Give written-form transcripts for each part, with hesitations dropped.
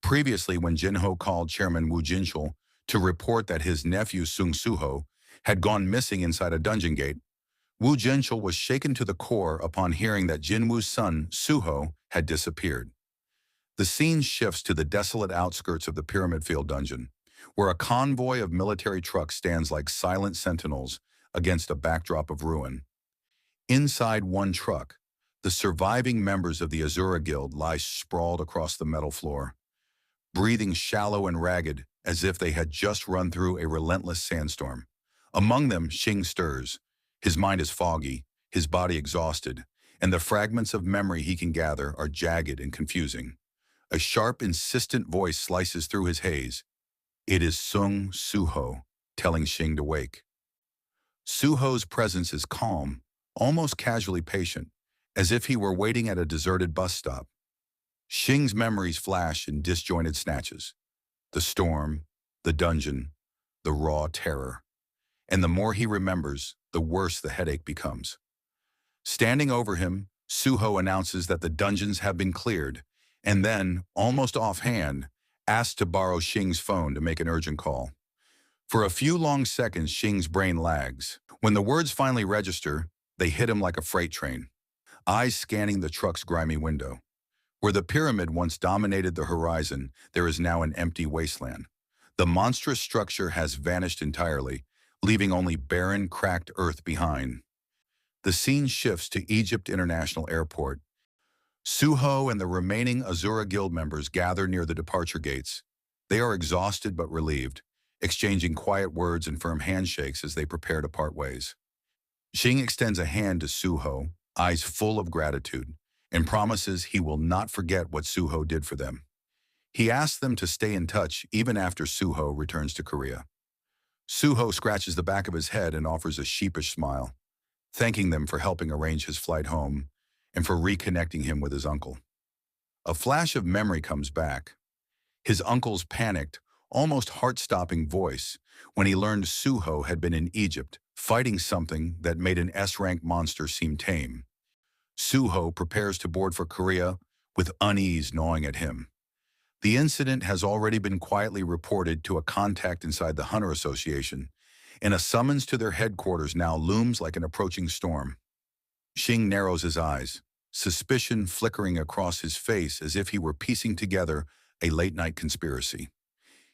Previously, when Jinho called Chairman Woo Jinchul to report that his nephew Sung Suho had gone missing inside a dungeon gate, Woo Jinchul was shaken to the core upon hearing that Jinwoo's son, Suho, had disappeared. The scene shifts to the desolate outskirts of the Pyramid Field dungeon, where a convoy of military trucks stands like silent sentinels against a backdrop of ruin. Inside one truck, the surviving members of the Azura Guild lie sprawled across the metal floor, breathing shallow and ragged as if they had just run through a relentless sandstorm. Among them, Xing stirs. His mind is foggy, his body exhausted, and the fragments of memory he can gather are jagged and confusing. A sharp, insistent voice slices through his haze. It is Sung Suho, telling Xing to wake. Suho's presence is calm, almost casually patient, as if he were waiting at a deserted bus stop. Xing's memories flash in disjointed snatches. The storm, the dungeon, the raw terror. And the more he remembers, the worse the headache becomes. Standing over him, Suho announces that the dungeons have been cleared, and then, almost offhand, asks to borrow Xing's phone to make an urgent call. For a few long seconds, Xing's brain lags. When the words finally register, they hit him like a freight train, eyes scanning the truck's grimy window. Where the pyramid once dominated the horizon, there is now an empty wasteland. The monstrous structure has vanished entirely, leaving only barren, cracked earth behind. The scene shifts to Egypt International Airport. Suho and the remaining Azura Guild members gather near the departure gates. They are exhausted but relieved, exchanging quiet words and firm handshakes as they prepare to part ways. Xing extends a hand to Suho, eyes full of gratitude, and promises he will not forget what Suho did for them. He asks them to stay in touch even after Suho returns to Korea. Suho scratches the back of his head and offers a sheepish smile, thanking them for helping arrange his flight home and for reconnecting him with his uncle. A flash of memory comes back. His uncle's panicked, almost heart-stopping voice when he learned Suho had been in Egypt, fighting something that made an S-rank monster seem tame. Suho prepares to board for Korea with unease gnawing at him. The incident has already been quietly reported to a contact inside the Hunter Association, and a summons to their headquarters now looms like an approaching storm. Xing narrows his eyes, suspicion flickering across his face as if he were piecing together a late-night conspiracy.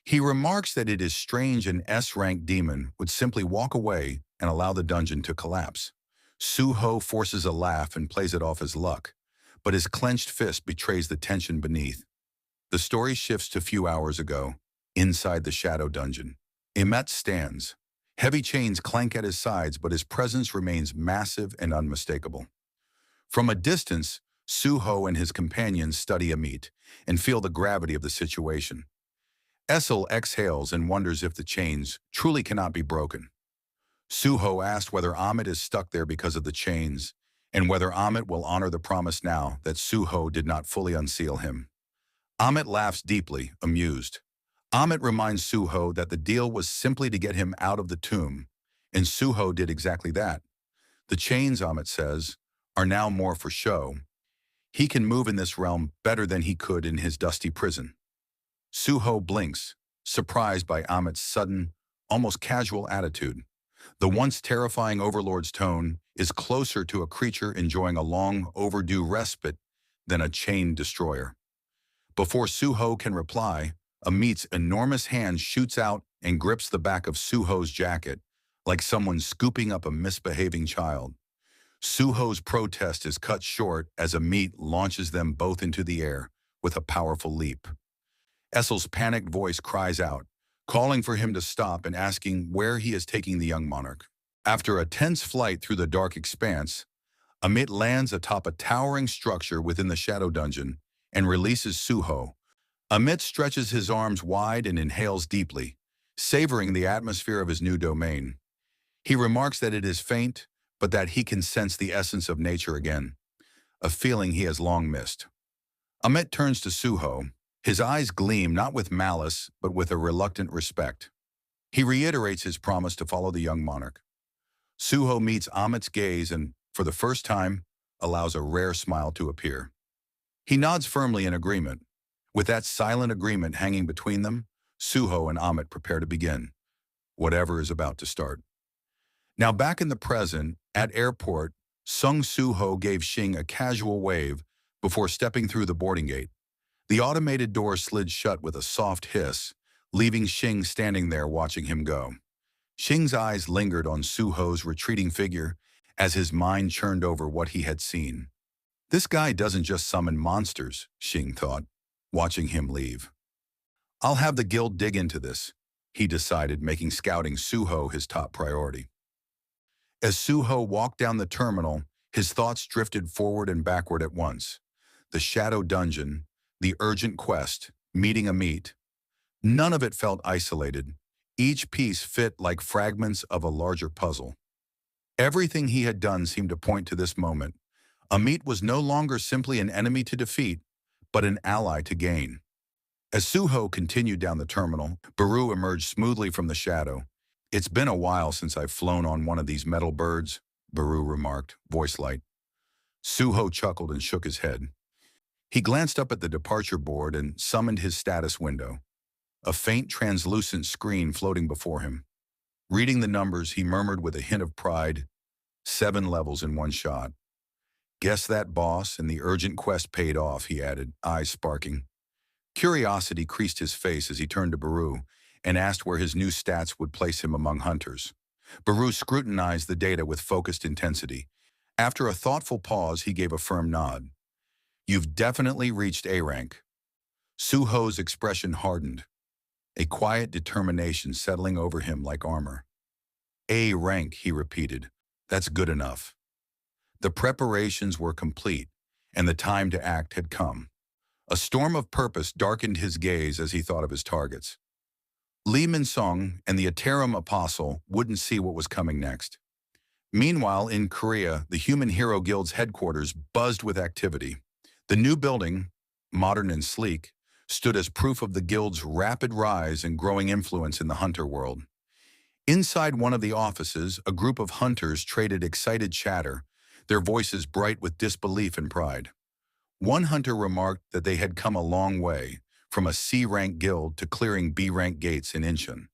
He remarks that it is strange an S-rank demon would simply walk away and allow the dungeon to collapse. Suho forces a laugh and plays it off as luck, but his clenched fist betrays the tension beneath. The story shifts to a few hours ago, inside the shadow dungeon. Amit stands. Heavy chains clank at his sides, but his presence remains massive and unmistakable. From a distance, Suho and his companions study Amit and feel the gravity of the situation. Essel exhales and wonders if the chains truly cannot be broken. Suho asks whether Amit is stuck there because of the chains, and whether Amit will honor the promise now that Suho did not fully unseal him. Amit laughs deeply, amused. Amit reminds Suho that the deal was simply to get him out of the tomb, and Suho did exactly that. The chains, Amit says, are now more for show. He can move in this realm better than he could in his dusty prison. Suho blinks, surprised by Amit's sudden, almost casual attitude. The once terrifying overlord's tone is closer to a creature enjoying a long overdue respite than a chained destroyer. Before Suho can reply, Amit's enormous hand shoots out and grips the back of Suho's jacket, like someone scooping up a misbehaving child. Suho's protest is cut short as Amit launches them both into the air with a powerful leap. Essel's panicked voice cries out, calling for him to stop and asking where he is taking the young monarch. After a tense flight through the dark expanse, Amit lands atop a towering structure within the shadow dungeon and releases Suho. Amit stretches his arms wide and inhales deeply, savoring the atmosphere of his new domain. He remarks that it is faint, but that he can sense the essence of nature again, a feeling he has long missed. Amit turns to Suho. His eyes gleam not with malice, but with a reluctant respect. He reiterates his promise to follow the young monarch. Suho meets Amit's gaze and, for the first time, allows a rare smile to appear. He nods firmly in agreement, With that silent agreement hanging between them, Suho and Amit prepare to begin. Whatever is about to start. Now back in the present, at airport, Sung Suho gave Xing a casual wave before stepping through the boarding gate. The automated door slid shut with a soft hiss, leaving Xing standing there watching him go. Xing's eyes lingered on Suho's retreating figure as his mind churned over what he had seen. This guy doesn't just summon monsters, Xing thought, watching him leave. I'll have the guild dig into this, he decided, making scouting Suho his top priority. As Suho walked down the terminal, his thoughts drifted forward and backward at once. The shadow dungeon, the urgent quest, meeting Amit. None of it felt isolated. Each piece fit like fragments of a larger puzzle. Everything he had done seemed to point to this moment. Amit was no longer simply an enemy to defeat, but an ally to gain. As Suho continued down the terminal, Baru emerged smoothly from the shadow. It's been a while since I've flown on one of these metal birds, Baru remarked, voice light. Suho chuckled and shook his head. He glanced up at the departure board and summoned his status window, a faint translucent screen floating before him. Reading the numbers, he murmured with a hint of pride, 7 levels in one shot. Guess that boss and the urgent quest paid off, he added, eyes sparking. Curiosity creased his face as he turned to Baru and asked where his new stats would place him among hunters. Baru scrutinized the data with focused intensity. After a thoughtful pause, he gave a firm nod. You've definitely reached A rank. Suho's expression hardened, a quiet determination settling over him like armor. A rank, he repeated. That's good enough. The preparations were complete, and the time to act had come. A storm of purpose darkened his gaze as he thought of his targets. Lee Min-sung and the Aterim Apostle wouldn't see what was coming next. Meanwhile, in Korea, the Human Hero Guild's headquarters buzzed with activity. The new building, modern and sleek, stood as proof of the guild's rapid rise and growing influence in the hunter world. Inside one of the offices, a group of hunters traded excited chatter, their voices bright with disbelief and pride. One hunter remarked that they had come a long way, from a C-rank guild to clearing B-rank gates in Incheon.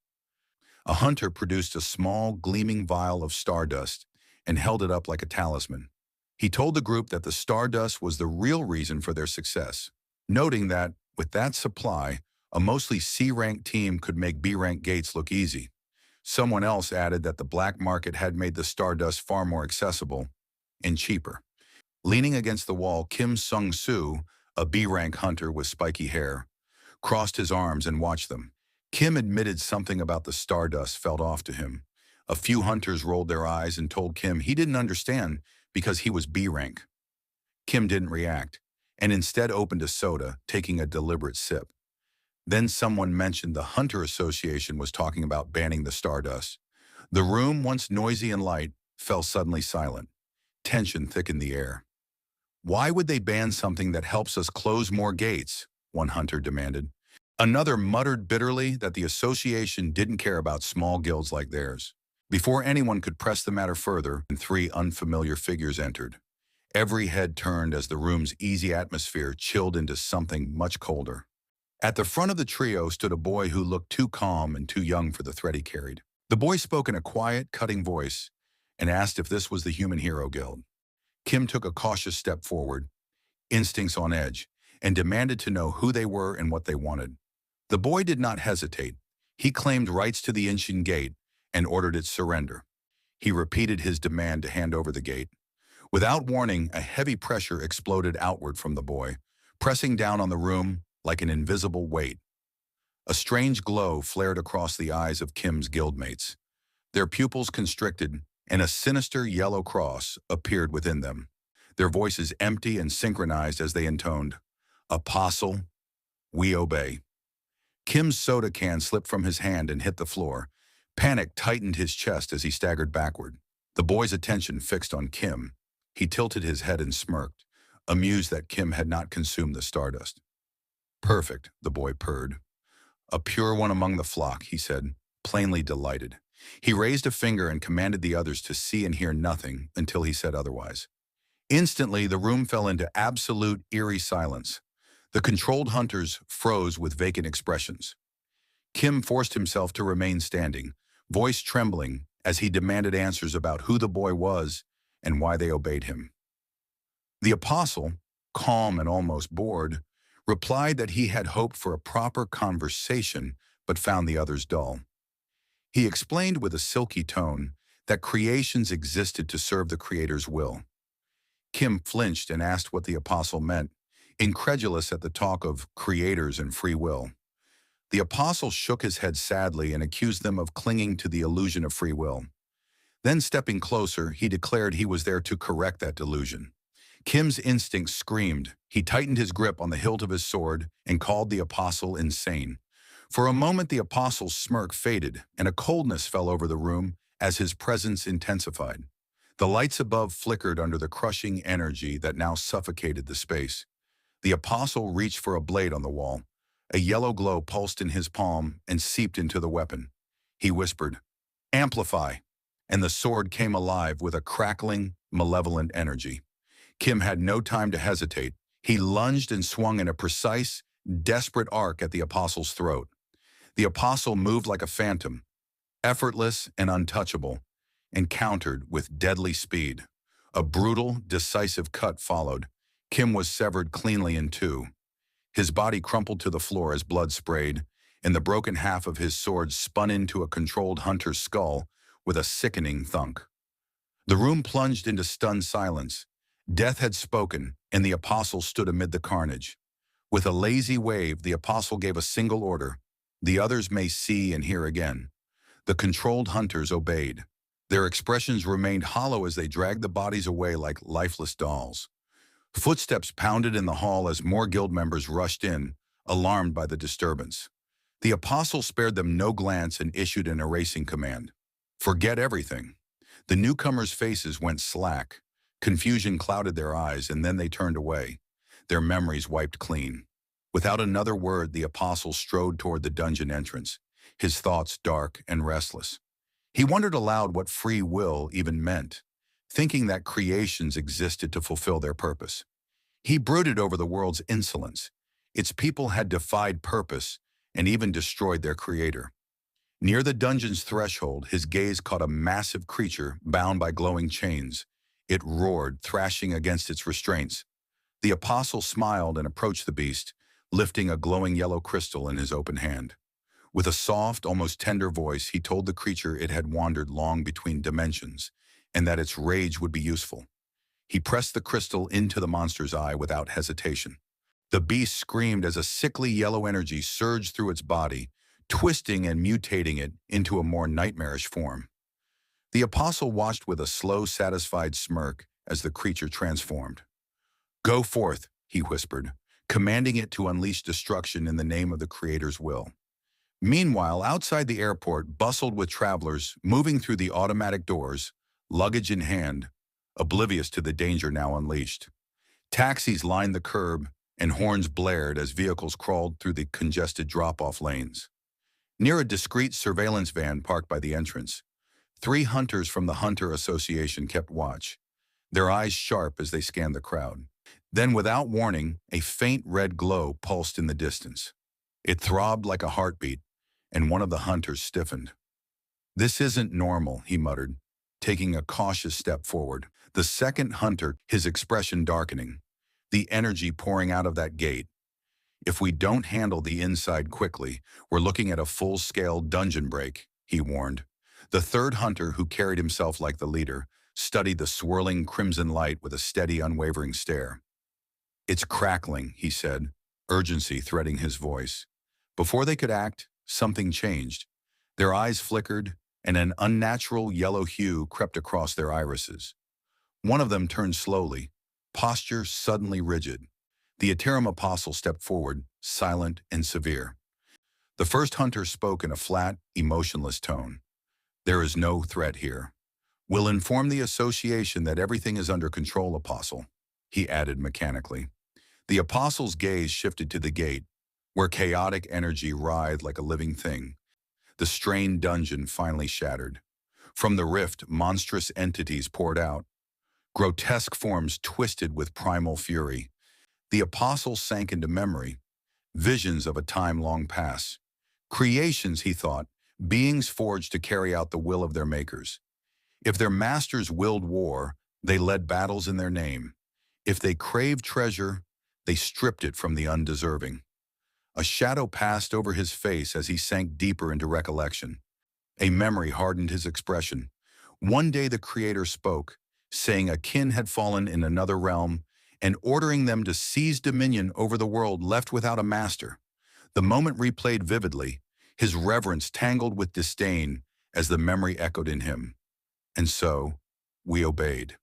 A hunter produced a small, gleaming vial of stardust and held it up like a talisman. He told the group that the stardust was the real reason for their success, noting that, with that supply, a mostly C-rank team could make B-rank gates look easy. Someone else added that the black market had made the stardust far more accessible and cheaper. Leaning against the wall, Kim Sung-soo, a B-rank hunter with spiky hair, crossed his arms and watched them. Kim admitted something about the stardust felt off to him. A few hunters rolled their eyes and told Kim he didn't understand because he was B-rank. Kim didn't react, and instead opened a soda, taking a deliberate sip. Then someone mentioned the Hunter Association was talking about banning the stardust. The room, once noisy and light, fell suddenly silent. Tension thickened the air. Why would they ban something that helps us close more gates? One hunter demanded. Another muttered bitterly that the association didn't care about small guilds like theirs. Before anyone could press the matter further, 3 unfamiliar figures entered. Every head turned as the room's easy atmosphere chilled into something much colder. At the front of the trio stood a boy who looked too calm and too young for the threat he carried. The boy spoke in a quiet, cutting voice and asked if this was the Human Hero Guild. Kim took a cautious step forward, instincts on edge, and demanded to know who they were and what they wanted. The boy did not hesitate. He claimed rights to the Incheon gate and ordered its surrender. He repeated his demand to hand over the gate. Without warning, a heavy pressure exploded outward from the boy, pressing down on the room like an invisible weight. A strange glow flared across the eyes of Kim's guildmates. Their pupils constricted, and a sinister yellow cross appeared within them. Their voices empty and synchronized as they intoned, "Apostle, we obey." Kim's soda can slipped from his hand and hit the floor. Panic tightened his chest as he staggered backward. The boy's attention fixed on Kim. He tilted his head and smirked, amused that Kim had not consumed the stardust. "Perfect," the boy purred. "A pure one among the flock," he said, plainly delighted. He raised a finger and commanded the others to see and hear nothing until he said otherwise. Instantly, the room fell into absolute, eerie silence. The controlled hunters froze with vacant expressions. Kim forced himself to remain standing, voice trembling as he demanded answers about who the boy was and why they obeyed him. The apostle, calm and almost bored, replied that he had hoped for a proper conversation but found the others dull. He explained with a silky tone that creations existed to serve the Creator's will. Kim flinched and asked what the apostle meant, incredulous at the talk of creators and free will. The apostle shook his head sadly and accused them of clinging to the illusion of free will. Then, stepping closer, he declared he was there to correct that delusion. Kim's instinct screamed. He tightened his grip on the hilt of his sword and called the apostle insane. For a moment, the apostle's smirk faded, and a coldness fell over the room as his presence intensified. The lights above flickered under the crushing energy that now suffocated the space. The apostle reached for a blade on the wall. A yellow glow pulsed in his palm and seeped into the weapon. He whispered, "Amplify," and the sword came alive with a crackling, malevolent energy. Kim had no time to hesitate. He lunged and swung in a precise, desperate arc at the apostle's throat. The apostle moved like a phantom, effortless and untouchable, and countered with deadly speed. A brutal, decisive cut followed. Kim was severed cleanly in two. His body crumpled to the floor as blood sprayed, and the broken half of his sword spun into a controlled hunter's skull with a sickening thunk. The room plunged into stunned silence. Death had spoken, and the apostle stood amid the carnage. With a lazy wave, the apostle gave a single order: "The others may see and hear again." The controlled hunters obeyed. Their expressions remained hollow as they dragged the bodies away like lifeless dolls. Footsteps pounded in the hall as more guild members rushed in, alarmed by the disturbance. The apostle spared them no glance and issued an erasing command. "Forget everything." The newcomers' faces went slack. Confusion clouded their eyes, and then they turned away, their memories wiped clean. Without another word, the apostle strode toward the dungeon entrance, his thoughts dark and restless. He wondered aloud what free will even meant, thinking that creations existed to fulfill their purpose. He brooded over the world's insolence. Its people had defied purpose and even destroyed their creator. Near the dungeon's threshold, his gaze caught a massive creature bound by glowing chains. It roared, thrashing against its restraints. The apostle smiled and approached the beast, lifting a glowing yellow crystal in his open hand. With a soft, almost tender voice, he told the creature it had wandered long between dimensions, and that its rage would be useful. He pressed the crystal into the monster's eye without hesitation. The beast screamed as a sickly yellow energy surged through its body, twisting and mutating it into a more nightmarish form. The apostle watched with a slow, satisfied smirk as the creature transformed. "Go forth," he whispered, commanding it to unleash destruction in the name of the Creator's will. Meanwhile, outside the airport bustled with travelers moving through the automatic doors, luggage in hand, oblivious to the danger now unleashed. Taxis lined the curb, and horns blared as vehicles crawled through the congested drop-off lanes. Near a discreet surveillance van parked by the entrance, 3 hunters from the Hunter Association kept watch, their eyes sharp as they scanned the crowd. Then, without warning, a faint red glow pulsed in the distance. It throbbed like a heartbeat, and one of the hunters stiffened. "This isn't normal," he muttered, taking a cautious step forward. The second hunter, his expression darkening. "The energy pouring out of that gate. If we don't handle the inside quickly, we're looking at a full-scale dungeon break," he warned. The third hunter, who carried himself like the leader, studied the swirling crimson light with a steady, unwavering stare. "It's crackling," he said, urgency threading his voice. Before they could act, something changed. Their eyes flickered, and an unnatural yellow hue crept across their irises. One of them turned slowly, posture suddenly rigid. The Aterim apostle stepped forward, silent and severe. The first hunter spoke in a flat, emotionless tone. "There is no threat here. We'll inform the association that everything is under control, Apostle," he added mechanically. The apostle's gaze shifted to the gate, where chaotic energy writhed like a living thing. The strained dungeon finally shattered. From the rift, monstrous entities poured out, grotesque forms twisted with primal fury. The apostles sank into memory, visions of a time long past. Creations, he thought, beings forged to carry out the will of their makers. If their masters willed war, they led battles in their name. If they craved treasure, they stripped it from the undeserving. A shadow passed over his face as he sank deeper into recollection. A memory hardened his expression. One day the Creator spoke, saying a kin had fallen in another realm and ordering them to seize dominion over the world left without a master. The moment replayed vividly, his reverence tangled with disdain as the memory echoed in him. And so, we obeyed.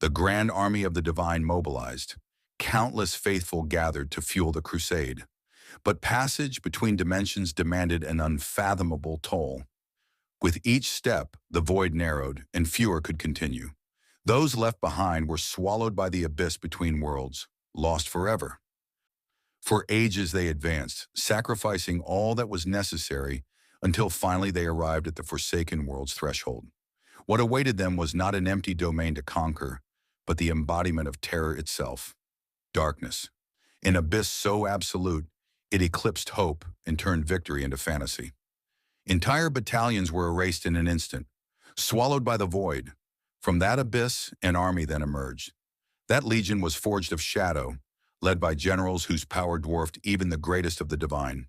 The grand army of the divine mobilized. Countless faithful gathered to fuel the crusade. But passage between dimensions demanded an unfathomable toll. With each step, the void narrowed, and fewer could continue. Those left behind were swallowed by the abyss between worlds, lost forever. For ages they advanced, sacrificing all that was necessary until finally they arrived at the forsaken world's threshold. What awaited them was not an empty domain to conquer, but the embodiment of terror itself. Darkness. An abyss so absolute, it eclipsed hope and turned victory into fantasy. Entire battalions were erased in an instant, swallowed by the void. From that abyss, an army then emerged. That legion was forged of shadow, led by generals whose power dwarfed even the greatest of the divine.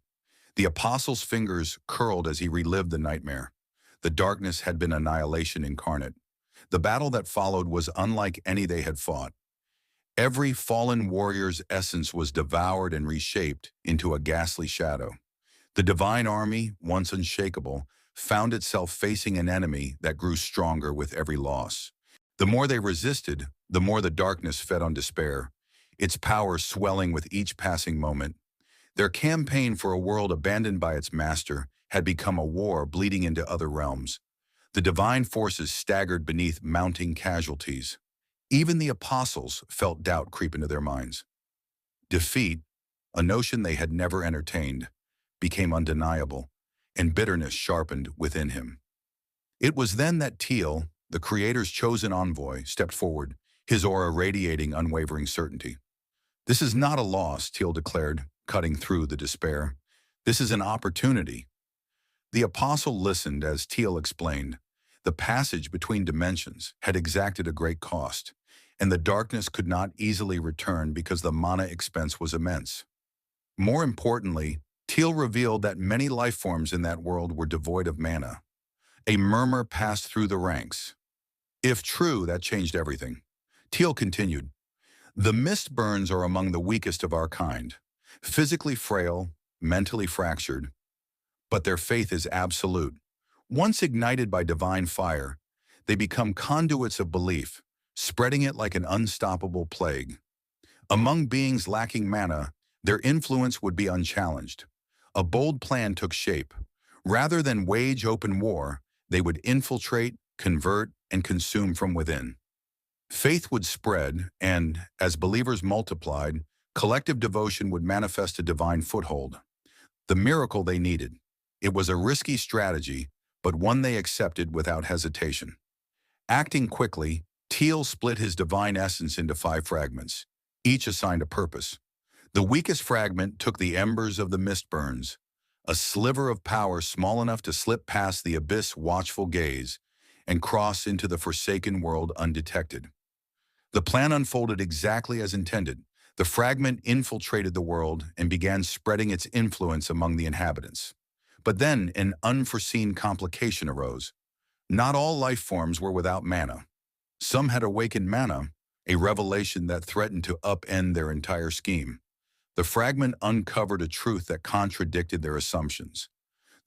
The apostle's fingers curled as he relived the nightmare. The darkness had been annihilation incarnate. The battle that followed was unlike any they had fought. Every fallen warrior's essence was devoured and reshaped into a ghastly shadow. The divine army, once unshakable, found itself facing an enemy that grew stronger with every loss. The more they resisted, the more the darkness fed on despair, its power swelling with each passing moment. Their campaign for a world abandoned by its master had become a war bleeding into other realms. The divine forces staggered beneath mounting casualties. Even the apostles felt doubt creep into their minds. Defeat, a notion they had never entertained, became undeniable, and bitterness sharpened within him. It was then that Teal, the Creator's chosen envoy, stepped forward, his aura radiating unwavering certainty. "This is not a loss," Teal declared, cutting through the despair. "This is an opportunity." The apostle listened as Teal explained. The passage between dimensions had exacted a great cost, and the darkness could not easily return because the mana expense was immense. More importantly, Teal revealed that many life forms in that world were devoid of mana. A murmur passed through the ranks. If true, that changed everything. Teal continued, "The Mistburns are among the weakest of our kind, physically frail, mentally fractured, but their faith is absolute. Once ignited by divine fire, they become conduits of belief, spreading it like an unstoppable plague. Among beings lacking mana, their influence would be unchallenged. A bold plan took shape. Rather than wage open war, they would infiltrate, convert, and consume from within. Faith would spread, and, as believers multiplied, collective devotion would manifest a divine foothold. The miracle they needed. It was a risky strategy, but one they accepted without hesitation. Acting quickly, Teal split his divine essence into 5 fragments, each assigned a purpose. The weakest fragment took the embers of the Mistburns, a sliver of power small enough to slip past the abyss' watchful gaze and cross into the forsaken world undetected. The plan unfolded exactly as intended. The fragment infiltrated the world and began spreading its influence among the inhabitants. But then an unforeseen complication arose. Not all life forms were without mana. Some had awakened mana, a revelation that threatened to upend their entire scheme. The fragment uncovered a truth that contradicted their assumptions.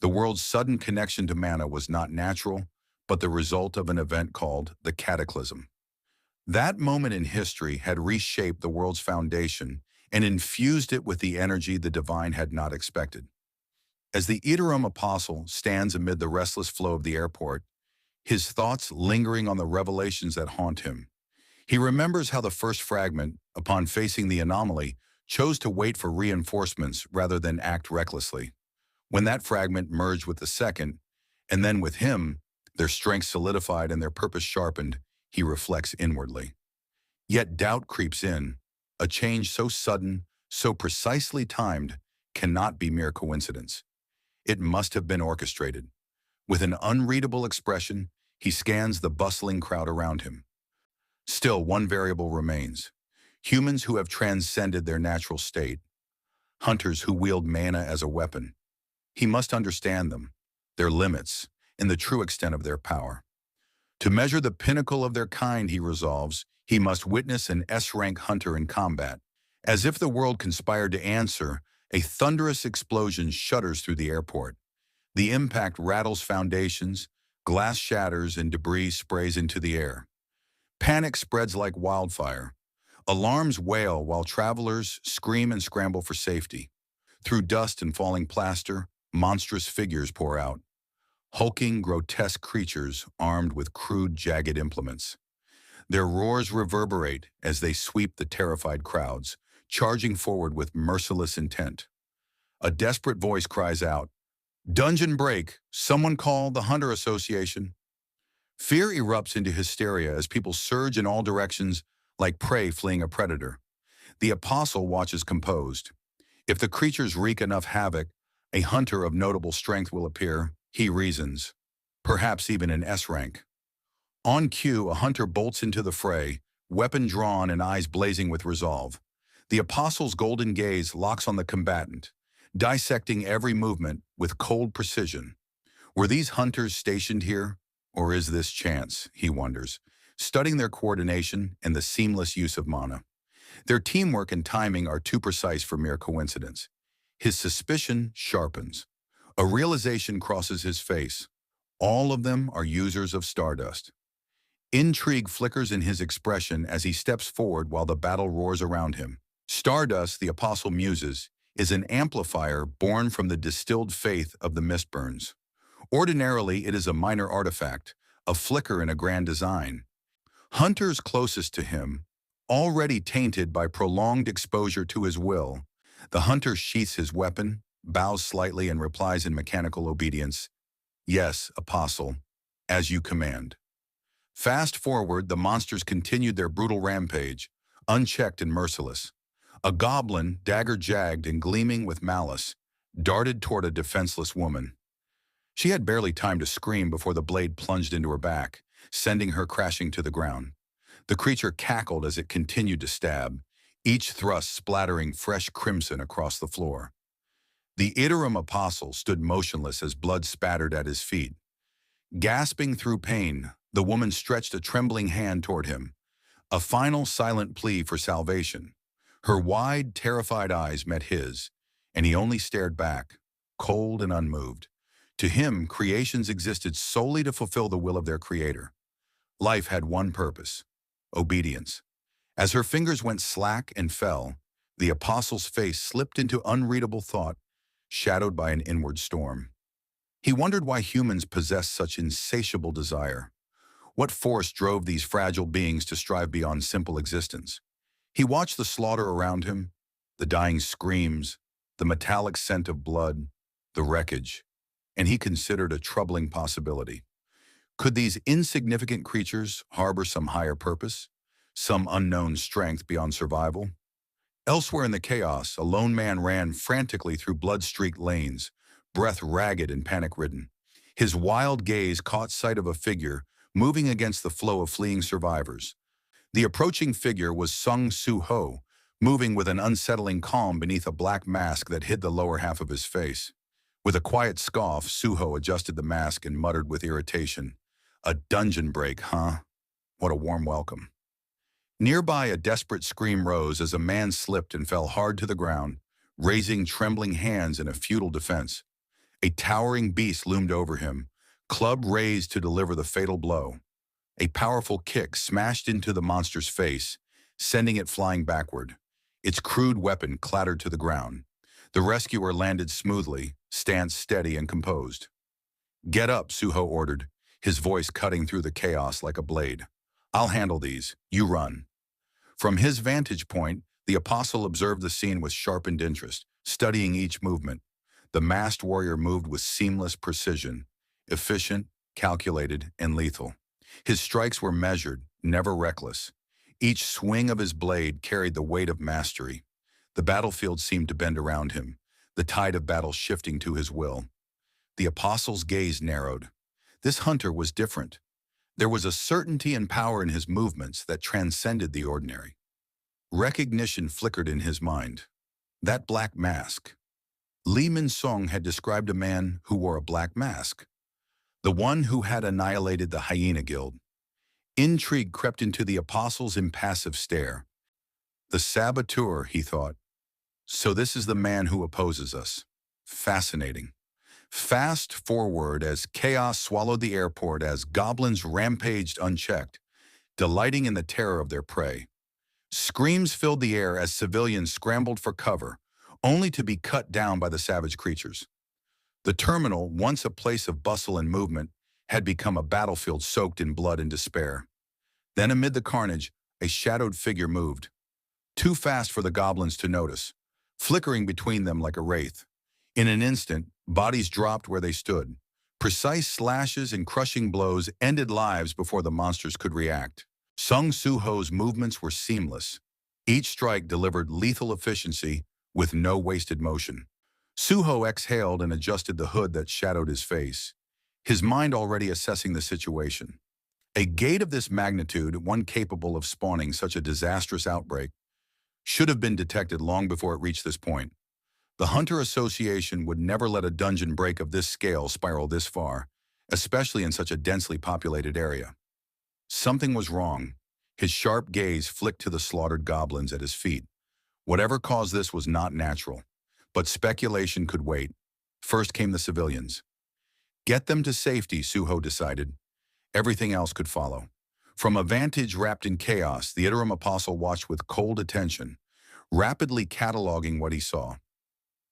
The world's sudden connection to mana was not natural, but the result of an event called the cataclysm. That moment in history had reshaped the world's foundation and infused it with the energy the divine had not expected. As the Iterum apostle stands amid the restless flow of the airport, his thoughts lingering on the revelations that haunt him, he remembers how the first fragment, upon facing the anomaly, chose to wait for reinforcements rather than act recklessly. When that fragment merged with the second, and then with him, their strength solidified and their purpose sharpened, he reflects inwardly. Yet doubt creeps in. A change so sudden, so precisely timed, cannot be mere coincidence. It must have been orchestrated. With an unreadable expression, he scans the bustling crowd around him. Still, one variable remains. Humans who have transcended their natural state, hunters who wield mana as a weapon. He must understand them, their limits, and the true extent of their power. To measure the pinnacle of their kind, he resolves, he must witness an S-rank hunter in combat. As if the world conspired to answer, a thunderous explosion shudders through the airport. The impact rattles foundations, glass shatters, and debris sprays into the air. Panic spreads like wildfire. Alarms wail while travelers scream and scramble for safety. Through dust and falling plaster, monstrous figures pour out. Hulking, grotesque creatures armed with crude, jagged implements. Their roars reverberate as they sweep the terrified crowds, charging forward with merciless intent. A desperate voice cries out, "Dungeon break! Someone call the Hunter Association!" Fear erupts into hysteria as people surge in all directions like prey fleeing a predator. The apostle watches composed. If the creatures wreak enough havoc, a hunter of notable strength will appear, he reasons, perhaps even an S-rank. On cue, a hunter bolts into the fray, weapon drawn and eyes blazing with resolve. The apostle's golden gaze locks on the combatant, dissecting every movement with cold precision. Were these hunters stationed here, or is this chance, he wonders, studying their coordination and the seamless use of mana. Their teamwork and timing are too precise for mere coincidence. His suspicion sharpens. A realization crosses his face. All of them are users of stardust. Intrigue flickers in his expression as he steps forward while the battle roars around him. Stardust, the apostle muses, is an amplifier born from the distilled faith of the Mistburns. Ordinarily, it is a minor artifact, a flicker in a grand design. Hunters closest to him, already tainted by prolonged exposure to his will, the hunter sheaths his weapon, bows slightly and replies in mechanical obedience, "Yes, apostle, as you command." Fast forward, the monsters continued their brutal rampage, unchecked and merciless. A goblin, dagger-jagged and gleaming with malice, darted toward a defenseless woman. She had barely time to scream before the blade plunged into her back, sending her crashing to the ground. The creature cackled as it continued to stab, each thrust splattering fresh crimson across the floor. The Iterum apostle stood motionless as blood spattered at his feet. Gasping through pain, the woman stretched a trembling hand toward him, a final silent plea for salvation. Her wide, terrified eyes met his, and he only stared back, cold and unmoved. To him, creations existed solely to fulfill the will of their creator. Life had one purpose: obedience. As her fingers went slack and fell, the apostle's face slipped into unreadable thought, shadowed by an inward storm. He wondered why humans possessed such insatiable desire. What force drove these fragile beings to strive beyond simple existence? He watched the slaughter around him, the dying screams, the metallic scent of blood, the wreckage, and he considered a troubling possibility. Could these insignificant creatures harbor some higher purpose, some unknown strength beyond survival? Elsewhere in the chaos, a lone man ran frantically through blood-streaked lanes, breath ragged and panic-ridden. His wild gaze caught sight of a figure moving against the flow of fleeing survivors. The approaching figure was Sung Suho, moving with an unsettling calm beneath a black mask that hid the lower half of his face. With a quiet scoff, Suho adjusted the mask and muttered with irritation, "A dungeon break, huh? What a warm welcome." Nearby, a desperate scream rose as a man slipped and fell hard to the ground, raising trembling hands in a futile defense. A towering beast loomed over him, club raised to deliver the fatal blow. A powerful kick smashed into the monster's face, sending it flying backward. Its crude weapon clattered to the ground. The rescuer landed smoothly, stance steady and composed. "Get up," Suho ordered, his voice cutting through the chaos like a blade. "I'll handle these. You run." From his vantage point, the apostle observed the scene with sharpened interest, studying each movement. The masked warrior moved with seamless precision, efficient, calculated, and lethal. His strikes were measured, never reckless. Each swing of his blade carried the weight of mastery. The battlefield seemed to bend around him, the tide of battle shifting to his will. The apostle's gaze narrowed. This hunter was different. There was a certainty and power in his movements that transcended the ordinary. Recognition flickered in his mind. That black mask. Lee Min-sung had described a man who wore a black mask. The one who had annihilated the hyena guild. Intrigue crept into the apostle's impassive stare. The saboteur, he thought. So this is the man who opposes us. Fascinating. Fast forward as chaos swallowed the airport as goblins rampaged unchecked, delighting in the terror of their prey. Screams filled the air as civilians scrambled for cover, only to be cut down by the savage creatures. The terminal, once a place of bustle and movement, had become a battlefield soaked in blood and despair. Then amid the carnage, a shadowed figure moved. Too fast for the goblins to notice, flickering between them like a wraith. In an instant, bodies dropped where they stood. Precise slashes and crushing blows ended lives before the monsters could react. Sung Suho's movements were seamless. Each strike delivered lethal efficiency with no wasted motion. Suho exhaled and adjusted the hood that shadowed his face, his mind already assessing the situation. A gate of this magnitude, one capable of spawning such a disastrous outbreak, should have been detected long before it reached this point. The Hunter Association would never let a dungeon break of this scale spiral this far, especially in such a densely populated area. Something was wrong. His sharp gaze flicked to the slaughtered goblins at his feet. Whatever caused this was not natural, but speculation could wait. First came the civilians. Get them to safety, Suho decided. Everything else could follow. From a vantage wrapped in chaos, the interim apostle watched with cold attention, rapidly cataloging what he saw.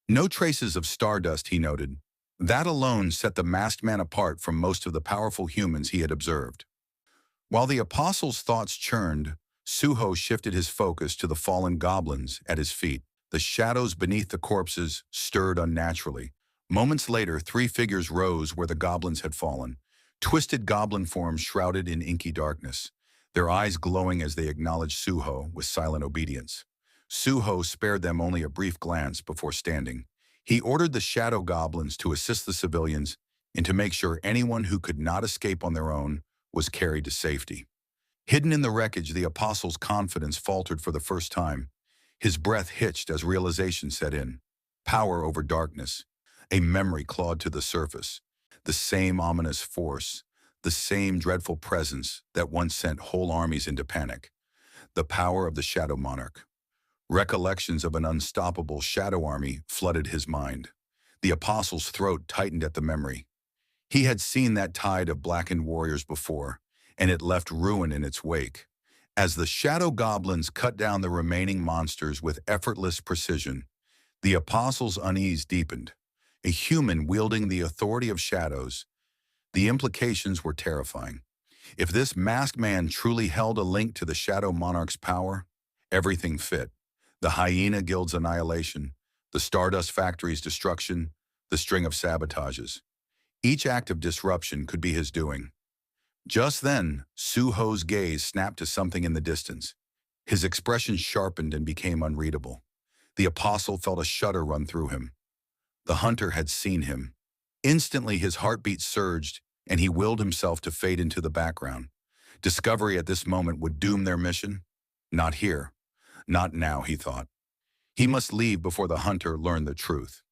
No traces of stardust, he noted. That alone set the masked man apart from most of the powerful humans he had observed. While the apostle's thoughts churned, Suho shifted his focus to the fallen goblins at his feet. The shadows beneath the corpses stirred unnaturally. Moments later, three figures rose where the goblins had fallen, twisted goblin forms shrouded in inky darkness, their eyes glowing as they acknowledged Suho with silent obedience. Suho spared them only a brief glance before standing. He ordered the shadow goblins to assist the civilians and to make sure anyone who could not escape on their own was carried to safety. Hidden in the wreckage, the apostle's confidence faltered for the first time. His breath hitched as realization set in. Power over darkness. A memory clawed to the surface. The same ominous force. The same dreadful presence that once sent whole armies into panic. The power of the shadow monarch. Recollections of an unstoppable shadow army flooded his mind. The apostle's throat tightened at the memory. He had seen that tide of blackened warriors before, and it left ruin in its wake. As the shadow goblins cut down the remaining monsters with effortless precision, the apostle's unease deepened. A human wielding the authority of shadows. The implications were terrifying. If this masked man truly held a link to the shadow monarch's power, everything fit. The hyena guild's annihilation, the Stardust Factory's destruction, the string of sabotages. Each act of disruption could be his doing. Just then, Suho's gaze snapped to something in the distance. His expression sharpened and became unreadable. The apostle felt a shudder run through him. The hunter had seen him. Instantly, his heartbeat surged, and he willed himself to fade into the background. Discovery at this moment would doom their mission? Not here. Not now, he thought. He must leave before the hunter learned the truth.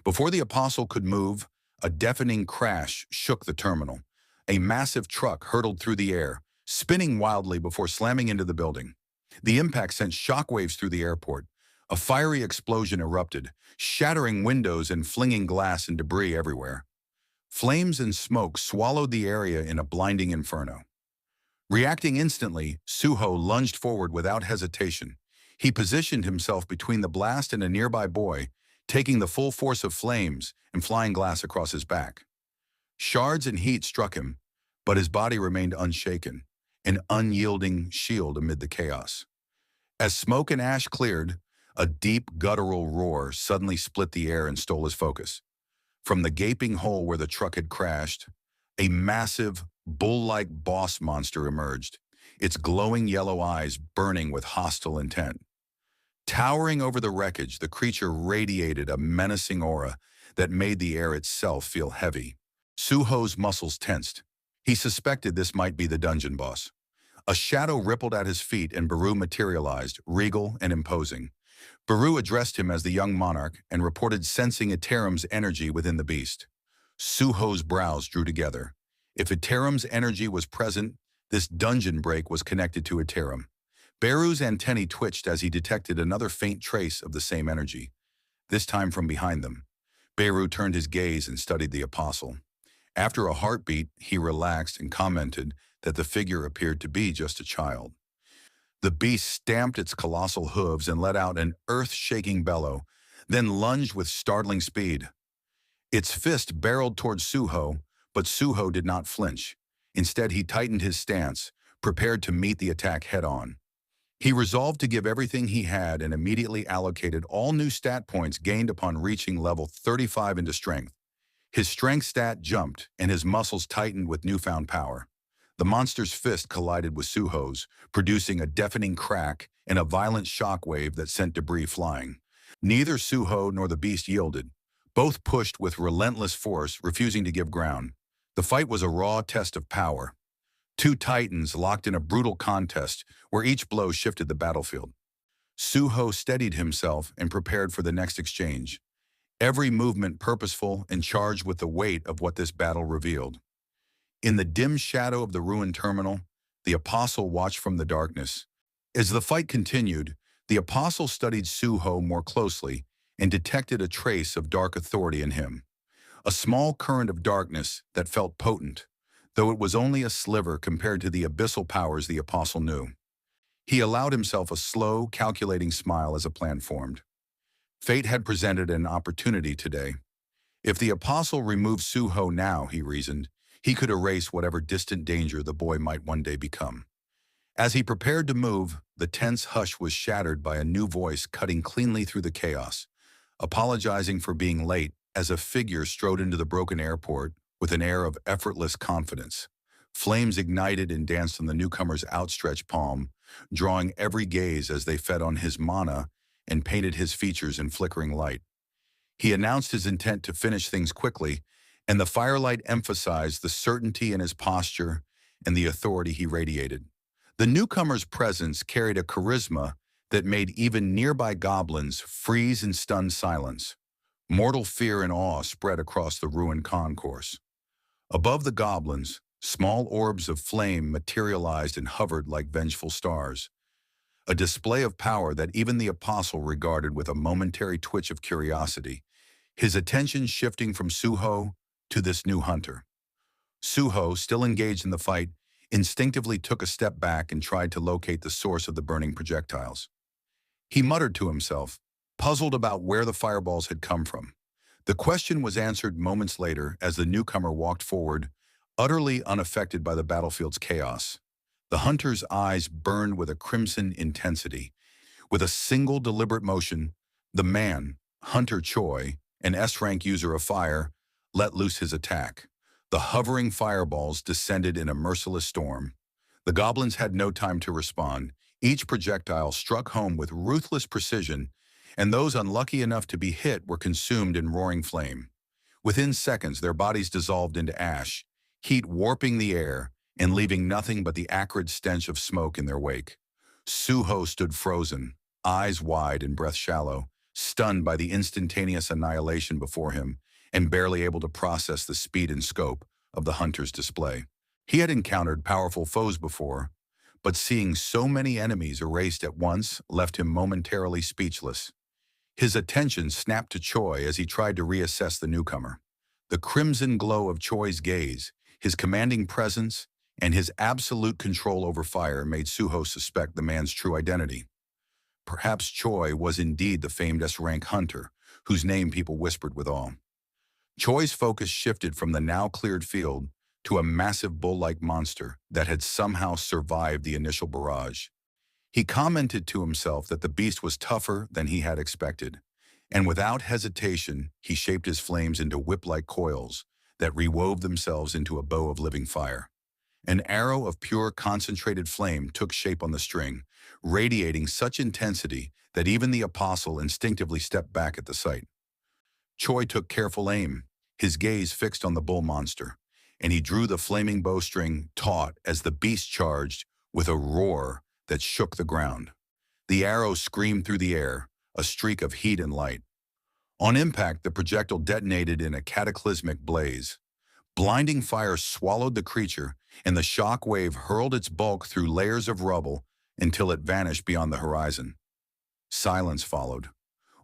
Before the apostle could move, a deafening crash shook the terminal. A massive truck hurtled through the air, spinning wildly before slamming into the building. The impact sent shockwaves through the airport. A fiery explosion erupted, shattering windows and flinging glass and debris everywhere. Flames and smoke swallowed the area in a blinding inferno. Reacting instantly, Suho lunged forward without hesitation. He positioned himself between the blast and a nearby boy, taking the full force of flames and flying glass across his back. Shards and heat struck him, but his body remained unshaken, an unyielding shield amid the chaos. As smoke and ash cleared, a deep guttural roar suddenly split the air and stole his focus. From the gaping hole where the truck had crashed, a massive, bull-like boss monster emerged. its glowing yellow eyes burning with hostile intent. Towering over the wreckage, the creature radiated a menacing aura that made the air itself feel heavy. Suho's muscles tensed. He suspected this might be the dungeon boss. A shadow rippled at his feet and Baru materialized, regal and imposing. Baru addressed him as the young monarch and reported sensing Iterim's energy within the beast. Suho's brows drew together. If Iterim's energy was present, this dungeon break was connected to Iterim. Baru's antennae twitched as he detected another faint trace of the same energy, this time from behind them. Baru turned his gaze and studied the apostle. After a heartbeat, he relaxed and commented that the figure appeared to be just a child. The beast stamped its colossal hooves and let out an earth-shaking bellow, then lunged with startling speed. Its fist barreled toward Suho, but Suho did not flinch. Instead, he tightened his stance, prepared to meet the attack head-on. He resolved to give everything he had and immediately allocated all new stat points gained upon reaching level 35 into strength. His strength stat jumped, and his muscles tightened with newfound power. The monster's fist collided with Suho's, producing a deafening crack and a violent shockwave that sent debris flying. Neither Suho nor the beast yielded. Both pushed with relentless force, refusing to give ground. The fight was a raw test of power. Two titans locked in a brutal contest where each blow shifted the battlefield. Suho steadied himself and prepared for the next exchange, every movement purposeful and charged with the weight of what this battle revealed. In the dim shadow of the ruined terminal, the apostle watched from the darkness. As the fight continued, the apostle studied Suho more closely and detected a trace of dark authority in him. A small current of darkness that felt potent, though it was only a sliver compared to the abyssal powers the apostle knew. He allowed himself a slow, calculating smile as a plan formed. Fate had presented an opportunity today. If the apostle removed Suho now, he reasoned, he could erase whatever distant danger the boy might one day become. As he prepared to move, the tense hush was shattered by a new voice cutting cleanly through the chaos, apologizing for being late as a figure strode into the broken airport with an air of effortless confidence. Flames ignited and danced on the newcomer's outstretched palm, drawing every gaze as they fed on his mana and painted his features in flickering light. He announced his intent to finish things quickly, and the firelight emphasized the certainty in his posture and the authority he radiated. The newcomer's presence carried a charisma that made even nearby goblins freeze in stunned silence. Mortal fear and awe spread across the ruined concourse. Above the goblins, small orbs of flame materialized and hovered like vengeful stars, a display of power that even the apostle regarded with a momentary twitch of curiosity, his attention shifting from Suho to this new hunter. Suho, still engaged in the fight, instinctively took a step back and tried to locate the source of the burning projectiles. He muttered to himself, puzzled about where the fireballs had come from. The question was answered moments later as the newcomer walked forward, utterly unaffected by the battlefield's chaos. The hunter's eyes burned with a crimson intensity. With a single deliberate motion, the man, Hunter Choi, an S-rank user of fire, let loose his attack. The hovering fireballs descended in a merciless storm. The goblins had no time to respond. Each projectile struck home with ruthless precision, and those unlucky enough to be hit were consumed in roaring flame. Within seconds, their bodies dissolved into ash, heat warping the air and leaving nothing but the acrid stench of smoke in their wake. Suho stood frozen, eyes wide and breath shallow, stunned by the instantaneous annihilation before him and barely able to process the speed and scope of the hunter's display. He had encountered powerful foes before, but seeing so many enemies erased at once left him momentarily speechless. His attention snapped to Choi as he tried to reassess the newcomer. The crimson glow of Choi's gaze, his commanding presence, and his absolute control over fire made Suho suspect the man's true identity. Perhaps Choi was indeed the famed S-rank hunter, whose name people whispered with awe. Choi's focus shifted from the now cleared field to a massive bull-like monster that had somehow survived the initial barrage. He commented to himself that the beast was tougher than he had expected, and without hesitation, he shaped his flames into whip-like coils that rewove themselves into a bow of living fire. An arrow of pure concentrated flame took shape on the string, radiating such intensity that even the apostle instinctively stepped back at the sight. Choi took careful aim, his gaze fixed on the bull monster, and he drew the flaming bowstring taut as the beast charged with a roar that shook the ground. The arrow screamed through the air, a streak of heat and light. On impact, the projectile detonated in a cataclysmic blaze. Blinding fire swallowed the creature, and the shock wave hurled its bulk through layers of rubble until it vanished beyond the horizon. Silence followed.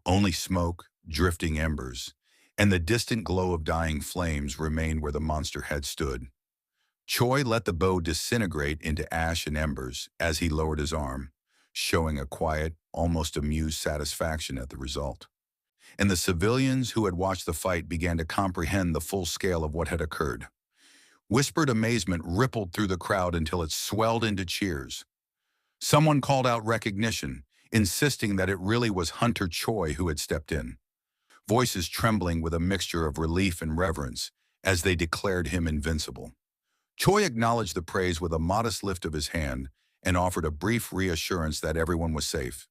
Only smoke, drifting embers, and the distant glow of dying flames remained where the monster had stood. Choi let the bow disintegrate into ash and embers as he lowered his arm, showing a quiet, almost amused satisfaction at the result. And the civilians who had watched the fight began to comprehend the full scale of what had occurred. Whispered amazement rippled through the crowd until it swelled into cheers. Someone called out recognition, insisting that it really was Hunter Choi who had stepped in, voices trembling with a mixture of relief and reverence as they declared him invincible. Choi acknowledged the praise with a modest lift of his hand and offered a brief reassurance that everyone was safe.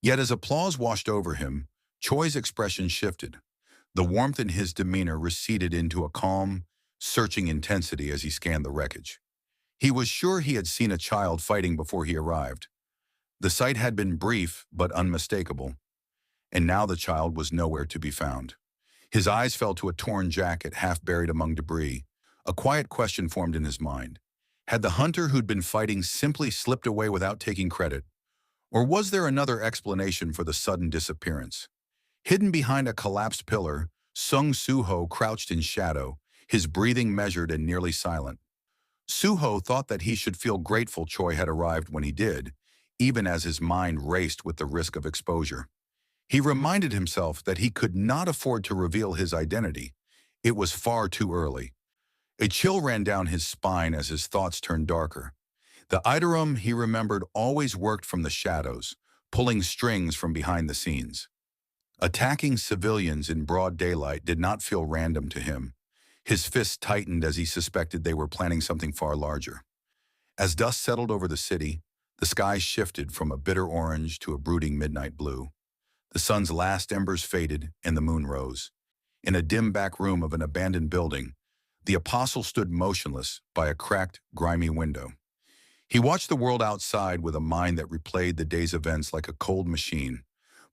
Yet as applause washed over him, Choi's expression shifted. The warmth in his demeanor receded into a calm, searching intensity as he scanned the wreckage. He was sure he had seen a child fighting before he arrived. The sight had been brief but unmistakable, and now the child was nowhere to be found. His eyes fell to a torn jacket half buried among debris. A quiet question formed in his mind. Had the hunter who'd been fighting simply slipped away without taking credit? Or was there another explanation for the sudden disappearance? Hidden behind a collapsed pillar, Sung Suho crouched in shadow, his breathing measured and nearly silent. Suho thought that he should feel grateful Choi had arrived when he did, even as his mind raced with the risk of exposure. He reminded himself that he could not afford to reveal his identity. It was far too early. A chill ran down his spine as his thoughts turned darker. The Iterum, he remembered, always worked from the shadows, pulling strings from behind the scenes. Attacking civilians in broad daylight did not feel random to him. His fists tightened as he suspected they were planning something far larger. As dust settled over the city, the sky shifted from a bitter orange to a brooding midnight blue. The sun's last embers faded and the moon rose. In a dim back room of an abandoned building, the apostle stood motionless by a cracked, grimy window. He watched the world outside with a mind that replayed the day's events like a cold machine,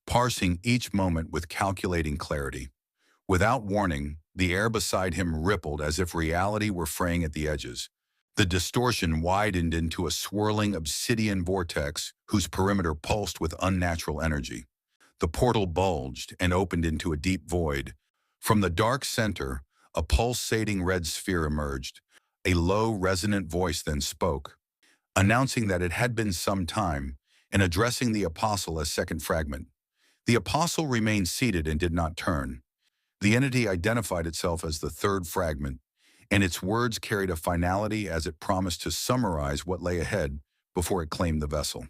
parsing each moment with calculating clarity. Without warning, the air beside him rippled as if reality were fraying at the edges. The distortion widened into a swirling obsidian vortex whose perimeter pulsed with unnatural energy. The portal bulged and opened into a deep void. From the dark center, a pulsating red sphere emerged. A low, resonant voice then spoke, announcing that it had been some time, and addressing the apostle as second fragment. The apostle remained seated and did not turn. The entity identified itself as the third fragment, and its words carried a finality as it promised to summarize what lay ahead before it claimed the vessel.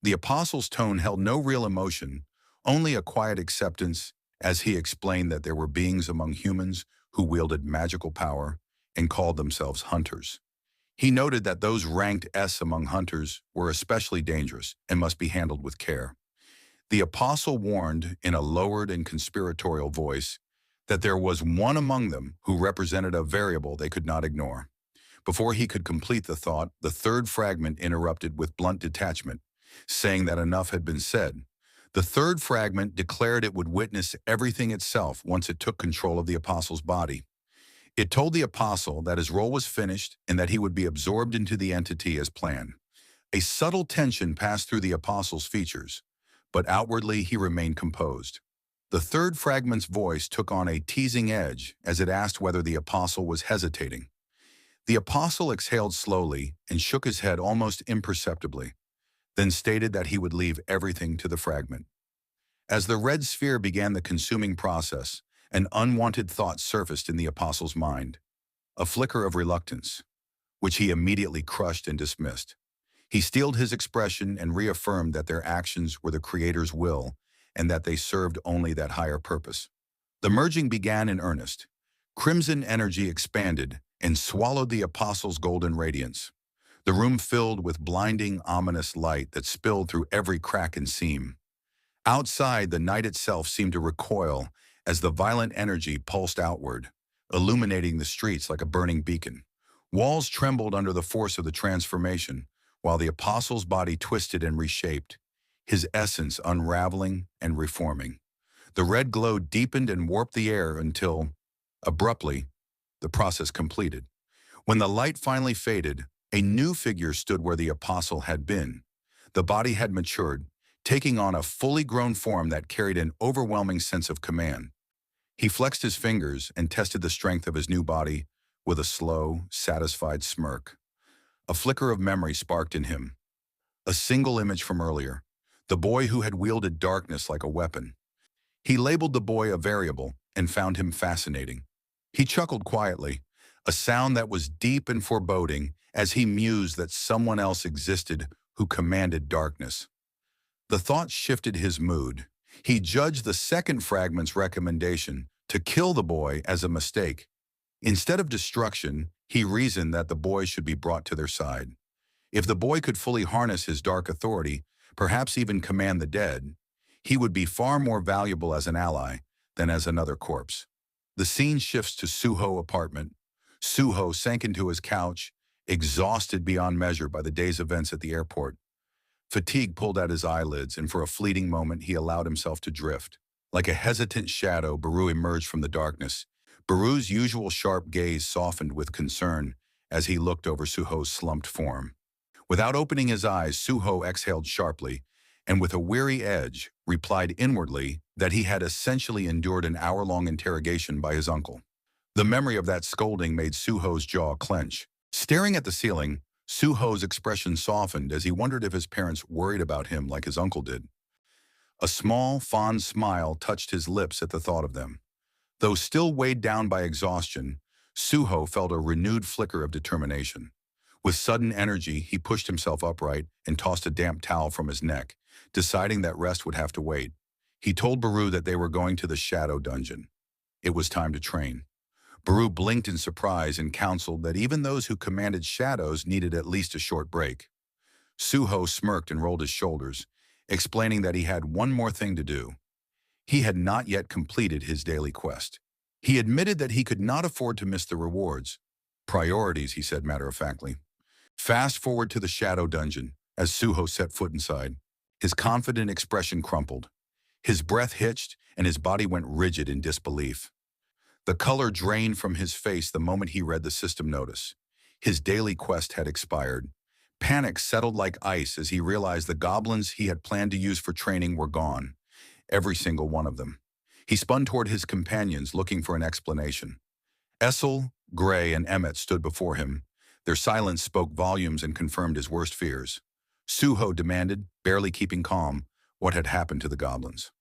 The apostle's tone held no real emotion, only a quiet acceptance as he explained that there were beings among humans who wielded magical power and called themselves hunters. He noted that those ranked S among hunters were especially dangerous and must be handled with care. The apostle warned in a lowered and conspiratorial voice that there was one among them who represented a variable they could not ignore. Before he could complete the thought, the third fragment interrupted with blunt detachment, saying that enough had been said. The third fragment declared it would witness everything itself once it took control of the apostle's body. It told the apostle that his role was finished and that he would be absorbed into the entity as planned. A subtle tension passed through the apostle's features, but outwardly he remained composed. The third fragment's voice took on a teasing edge as it asked whether the apostle was hesitating. The apostle exhaled slowly and shook his head almost imperceptibly, then stated that he would leave everything to the fragment. As the red sphere began the consuming process, an unwanted thought surfaced in the apostle's mind, a flicker of reluctance, which he immediately crushed and dismissed. He steeled his expression and reaffirmed that their actions were the Creator's will and that they served only that higher purpose. The merging began in earnest. Crimson energy expanded and swallowed the apostle's golden radiance. The room filled with blinding, ominous light that spilled through every crack and seam. Outside, the night itself seemed to recoil as the violent energy pulsed outward, illuminating the streets like a burning beacon. Walls trembled under the force of the transformation, while the apostle's body twisted and reshaped, his essence unraveling and reforming. The red glow deepened and warped the air until, abruptly, the process completed. When the light finally faded, a new figure stood where the apostle had been. The body had matured, taking on a fully grown form that carried an overwhelming sense of command. He flexed his fingers and tested the strength of his new body with a slow, satisfied smirk. A flicker of memory sparked in him. A single image from earlier, the boy who had wielded darkness like a weapon. He labeled the boy a variable and found him fascinating. He chuckled quietly, a sound that was deep and foreboding as he mused that someone else existed who commanded darkness. The thought shifted his mood. He judged the second fragment's recommendation to kill the boy as a mistake. Instead of destruction, he reasoned that the boy should be brought to their side. If the boy could fully harness his dark authority, perhaps even command the dead, he would be far more valuable as an ally than as another corpse. The scene shifts to Suho's apartment. Suho sank into his couch, exhausted beyond measure by the day's events at the airport. Fatigue pulled at his eyelids, and for a fleeting moment he allowed himself to drift. Like a hesitant shadow, Baru emerged from the darkness. Baru's usual sharp gaze softened with concern as he looked over Suho's slumped form. Without opening his eyes, Suho exhaled sharply, and with a weary edge, replied inwardly that he had essentially endured an hour-long interrogation by his uncle. The memory of that scolding made Suho's jaw clench. Staring at the ceiling, Suho's expression softened as he wondered if his parents worried about him like his uncle did. A small, fond smile touched his lips at the thought of them. Though still weighed down by exhaustion, Suho felt a renewed flicker of determination. With sudden energy, he pushed himself upright and tossed a damp towel from his neck, deciding that rest would have to wait. He told Baru that they were going to the shadow dungeon. It was time to train. Baru blinked in surprise and counseled that even those who commanded shadows needed at least a short break. Suho smirked and rolled his shoulders, explaining that he had one more thing to do. He had not yet completed his daily quest. He admitted that he could not afford to miss the rewards. Priorities, he said matter-of-factly. Fast forward to the shadow dungeon, as Suho set foot inside. His confident expression crumpled. His breath hitched, and his body went rigid in disbelief. The color drained from his face the moment he read the system notice. His daily quest had expired. Panic settled like ice as he realized the goblins he had planned to use for training were gone. Every single one of them. He spun toward his companions, looking for an explanation. Essel, Gray, and Emmett stood before him. Their silence spoke volumes and confirmed his worst fears. Suho demanded, barely keeping calm, what had happened to the goblins.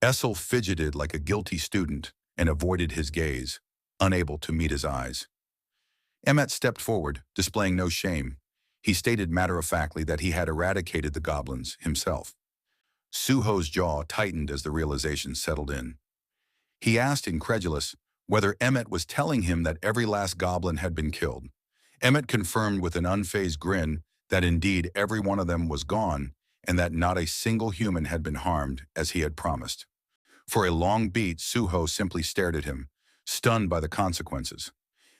Essel fidgeted like a guilty student and avoided his gaze, unable to meet his eyes. Emmett stepped forward, displaying no shame. He stated matter-of-factly that he had eradicated the goblins himself. Suho's jaw tightened as the realization settled in. He asked, incredulous, whether Emmett was telling him that every last goblin had been killed. Emmett confirmed with an unfazed grin that indeed every one of them was gone and that not a single human had been harmed as he had promised. For a long beat, Suho simply stared at him, stunned by the consequences.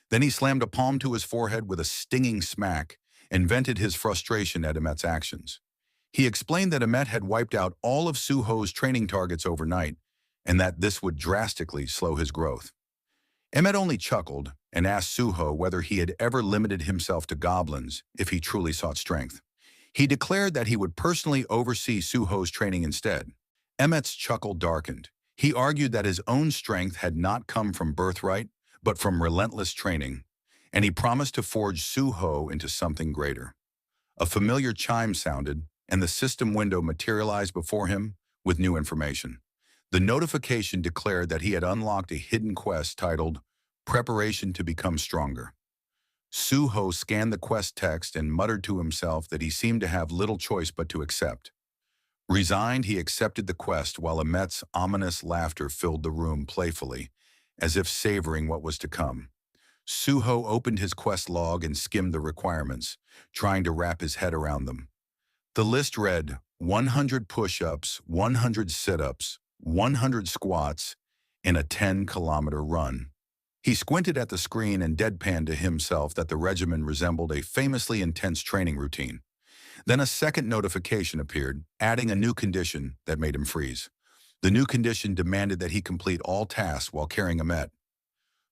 Then he slammed a palm to his forehead with a stinging smack and vented his frustration at Emmet's actions. He explained that Amit had wiped out all of Suho's training targets overnight and that this would drastically slow his growth. Emmett only chuckled and asked Suho whether he had ever limited himself to goblins if he truly sought strength. He declared that he would personally oversee Suho's training instead. Emmett's chuckle darkened. He argued that his own strength had not come from birthright, but from relentless training, and he promised to forge Suho into something greater. A familiar chime sounded, and the system window materialized before him with new information. The notification declared that he had unlocked a hidden quest titled Preparation to Become Stronger. Suho scanned the quest text and muttered to himself that he seemed to have little choice but to accept. Resigned, he accepted the quest while Emmet's ominous laughter filled the room playfully, as if savoring what was to come. Suho opened his quest log and skimmed the requirements, trying to wrap his head around them. The list read 100 push-ups, 100 sit-ups, 100 squats, and a 10-kilometer run. He squinted at the screen and deadpanned to himself that the regimen resembled a famously intense training routine. Then a second notification appeared, adding a new condition that made him freeze. The new condition demanded that he complete all tasks while carrying Amit.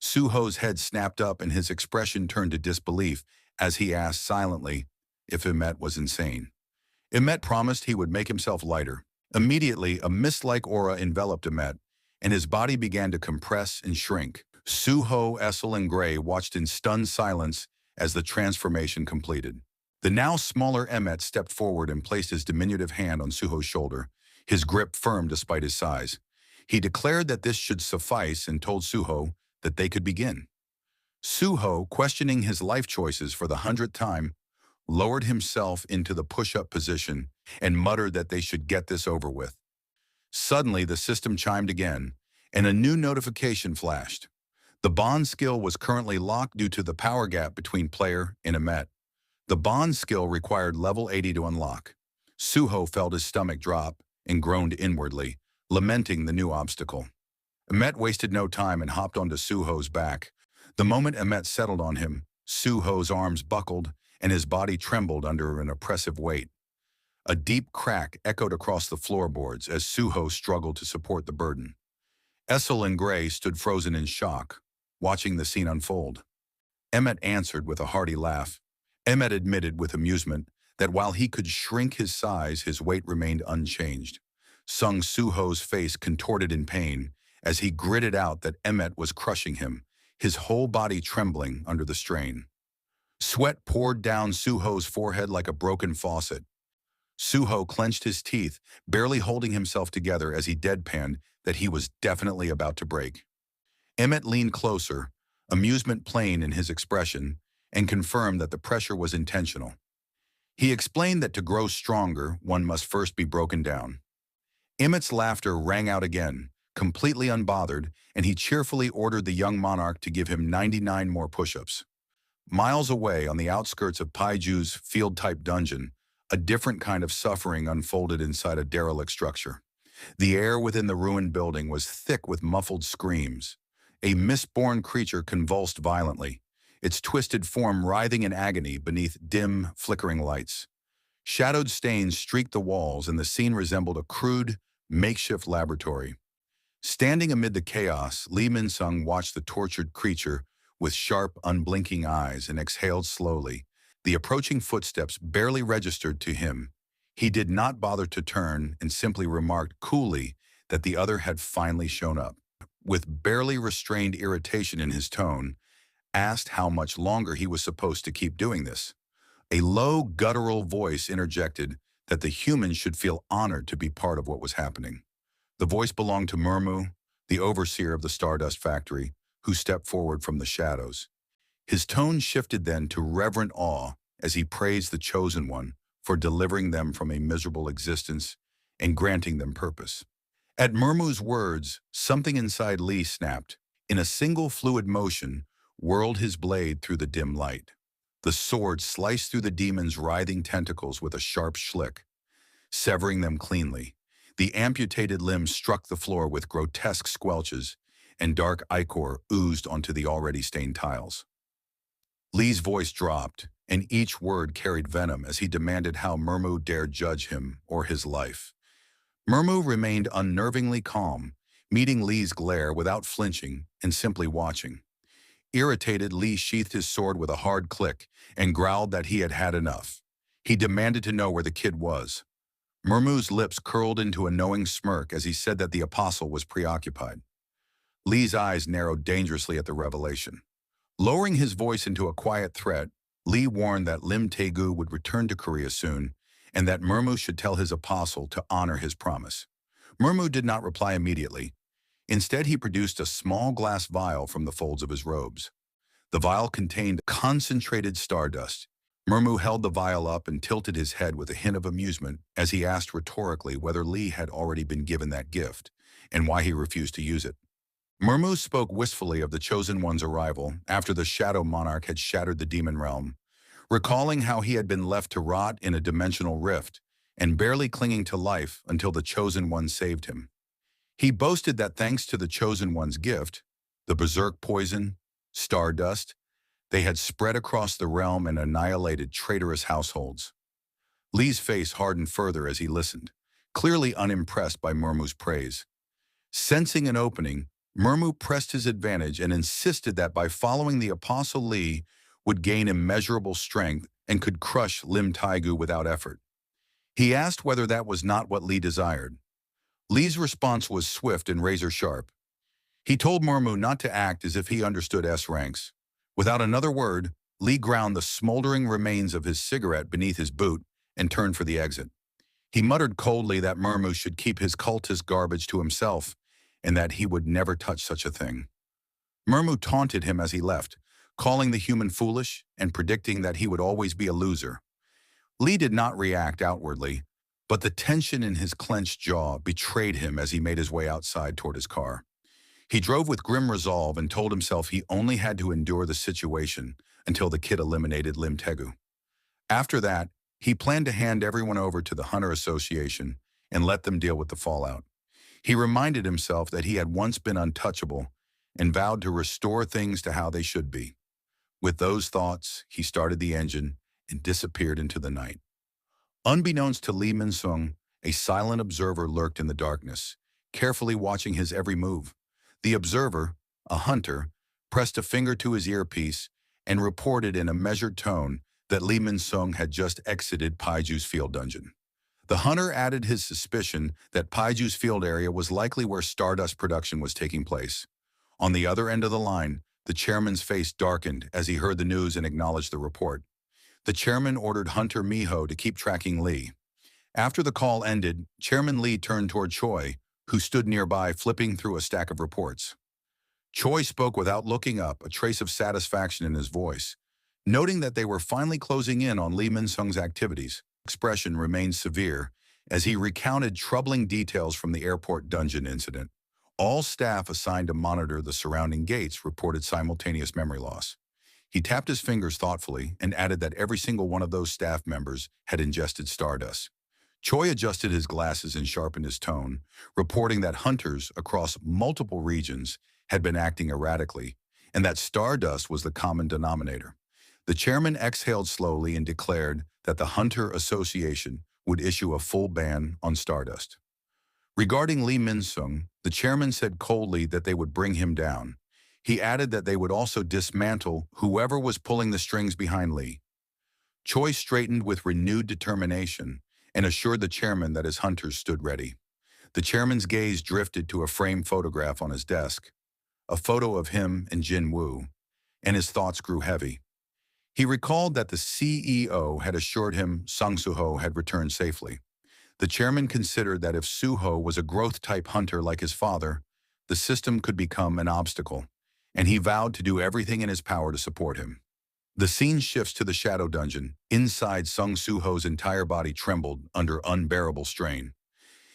Suho's head snapped up and his expression turned to disbelief as he asked silently if Amit was insane. Amit promised he would make himself lighter. Immediately, a mist-like aura enveloped Amit, and his body began to compress and shrink. Suho, Essel, and Gray watched in stunned silence as the transformation completed. The now smaller Emmet stepped forward and placed his diminutive hand on Suho's shoulder, his grip firm despite his size. He declared that this should suffice and told Suho that they could begin. Suho, questioning his life choices for the 100th time, lowered himself into the push-up position and muttered that they should get this over with. Suddenly, the system chimed again, and a new notification flashed. The bond skill was currently locked due to the power gap between player and Amit. The bond skill required level 80 to unlock. Suho felt his stomach drop and groaned inwardly, lamenting the new obstacle. Amit wasted no time and hopped onto Suho's back. The moment Amit settled on him, Suho's arms buckled and his body trembled under an oppressive weight. A deep crack echoed across the floorboards as Suho struggled to support the burden. Essel and Gray stood frozen in shock, watching the scene unfold. Emmet answered with a hearty laugh. Emmet admitted with amusement that while he could shrink his size, his weight remained unchanged. Sung Suho's face contorted in pain as he gritted out that Emmet was crushing him, his whole body trembling under the strain. Sweat poured down Suho's forehead like a broken faucet. Suho clenched his teeth, barely holding himself together as he deadpanned that he was definitely about to break. Emmet leaned closer, amusement plain in his expression, and confirmed that the pressure was intentional. He explained that to grow stronger, one must first be broken down. Emmet's laughter rang out again, completely unbothered, and he cheerfully ordered the young monarch to give him 99 more push-ups. Miles away, on the outskirts of Paiju's field-type dungeon, a different kind of suffering unfolded inside a derelict structure. The air within the ruined building was thick with muffled screams. A mistborn creature convulsed violently, its twisted form writhing in agony beneath dim, flickering lights. Shadowed stains streaked the walls, and the scene resembled a crude, makeshift laboratory. Standing amid the chaos, Lee Min-sung watched the tortured creature with sharp, unblinking eyes and exhaled slowly. The approaching footsteps barely registered to him. He did not bother to turn and simply remarked coolly that the other had finally shown up. With barely restrained irritation in his tone, asked how much longer he was supposed to keep doing this. A low, guttural voice interjected that the humans should feel honored to be part of what was happening. The voice belonged to Murmu, the overseer of the Stardust Factory, who stepped forward from the shadows. His tone shifted then to reverent awe as he praised the Chosen One for delivering them from a miserable existence and granting them purpose. At Murmu's words, something inside Lee snapped. In a single fluid motion, whirled his blade through the dim light. The sword sliced through the demon's writhing tentacles with a sharp schlick, severing them cleanly. The amputated limbs struck the floor with grotesque squelches, and dark ichor oozed onto the already stained tiles. Lee's voice dropped, and each word carried venom as he demanded how Murmu dared judge him or his life. Murmu remained unnervingly calm, meeting Lee's glare without flinching and simply watching. Irritated, Lee sheathed his sword with a hard click and growled that he had had enough. He demanded to know where the kid was. Murmu's lips curled into a knowing smirk as he said that the apostle was preoccupied. Lee's eyes narrowed dangerously at the revelation. Lowering his voice into a quiet threat, Lee warned that Lim Taegu would return to Korea soon and that Murmu should tell his apostle to honor his promise. Murmu did not reply immediately. Instead, he produced a small glass vial from the folds of his robes. The vial contained concentrated stardust. Murmu held the vial up and tilted his head with a hint of amusement as he asked rhetorically whether Lee had already been given that gift and why he refused to use it. Mermu spoke wistfully of the Chosen One's arrival after the Shadow Monarch had shattered the demon realm, recalling how he had been left to rot in a dimensional rift and barely clinging to life until the Chosen One saved him. He boasted that thanks to the Chosen One's gift, the berserk poison, stardust, they had spread across the realm and annihilated traitorous households. Lee's face hardened further as he listened, clearly unimpressed by Murmu's praise. Sensing an opening, Murmu pressed his advantage and insisted that by following the Apostle Lee would gain immeasurable strength and could crush Lim Taigu without effort. He asked whether that was not what Lee desired. Lee's response was swift and razor-sharp. He told Murmu not to act as if he understood S ranks. Without another word, Lee ground the smoldering remains of his cigarette beneath his boot and turned for the exit. He muttered coldly that Murmu should keep his cultist garbage to himself and that he would never touch such a thing. Murmu taunted him as he left, calling the human foolish and predicting that he would always be a loser. Lee did not react outwardly, but the tension in his clenched jaw betrayed him as he made his way outside toward his car. He drove with grim resolve and told himself he only had to endure the situation until the kid eliminated Lim Tegu. After that, he planned to hand everyone over to the Hunter Association and let them deal with the fallout. He reminded himself that he had once been untouchable and vowed to restore things to how they should be. With those thoughts, he started the engine and disappeared into the night. Unbeknownst to Lee Min-sung, a silent observer lurked in the darkness, carefully watching his every move. The observer, a hunter, pressed a finger to his earpiece and reported in a measured tone that Lee Min-sung had just exited Paiju's field dungeon. The hunter added his suspicion that Paiju's field area was likely where Stardust production was taking place. On the other end of the line, the chairman's face darkened as he heard the news and acknowledged the report. The chairman ordered Hunter Miho to keep tracking Lee. After the call ended, Chairman Lee turned toward Choi, who stood nearby flipping through a stack of reports. Choi spoke without looking up, a trace of satisfaction in his voice. Noting that they were finally closing in on Lee Min-sung's activities, expression remained severe as he recounted troubling details from the airport dungeon incident. All staff assigned to monitor the surrounding gates reported simultaneous memory loss. He tapped his fingers thoughtfully and added that every single one of those staff members had ingested stardust. Choi adjusted his glasses and sharpened his tone, reporting that hunters across multiple regions had been acting erratically and that stardust was the common denominator. The chairman exhaled slowly and declared that the Hunter Association would issue a full ban on stardust. Regarding Lee Min-sung, the chairman said coldly that they would bring him down. He added that they would also dismantle whoever was pulling the strings behind Lee. Choi straightened with renewed determination and assured the chairman that his hunters stood ready. The chairman's gaze drifted to a framed photograph on his desk, a photo of him and Jinwoo, and his thoughts grew heavy. He recalled that the CEO had assured him Sung Suho had returned safely. The chairman considered that if Suho was a growth-type hunter like his father, the system could become an obstacle, and he vowed to do everything in his power to support him. The scene shifts to the shadow dungeon. Inside, Sung Suho's entire body trembled under unbearable strain.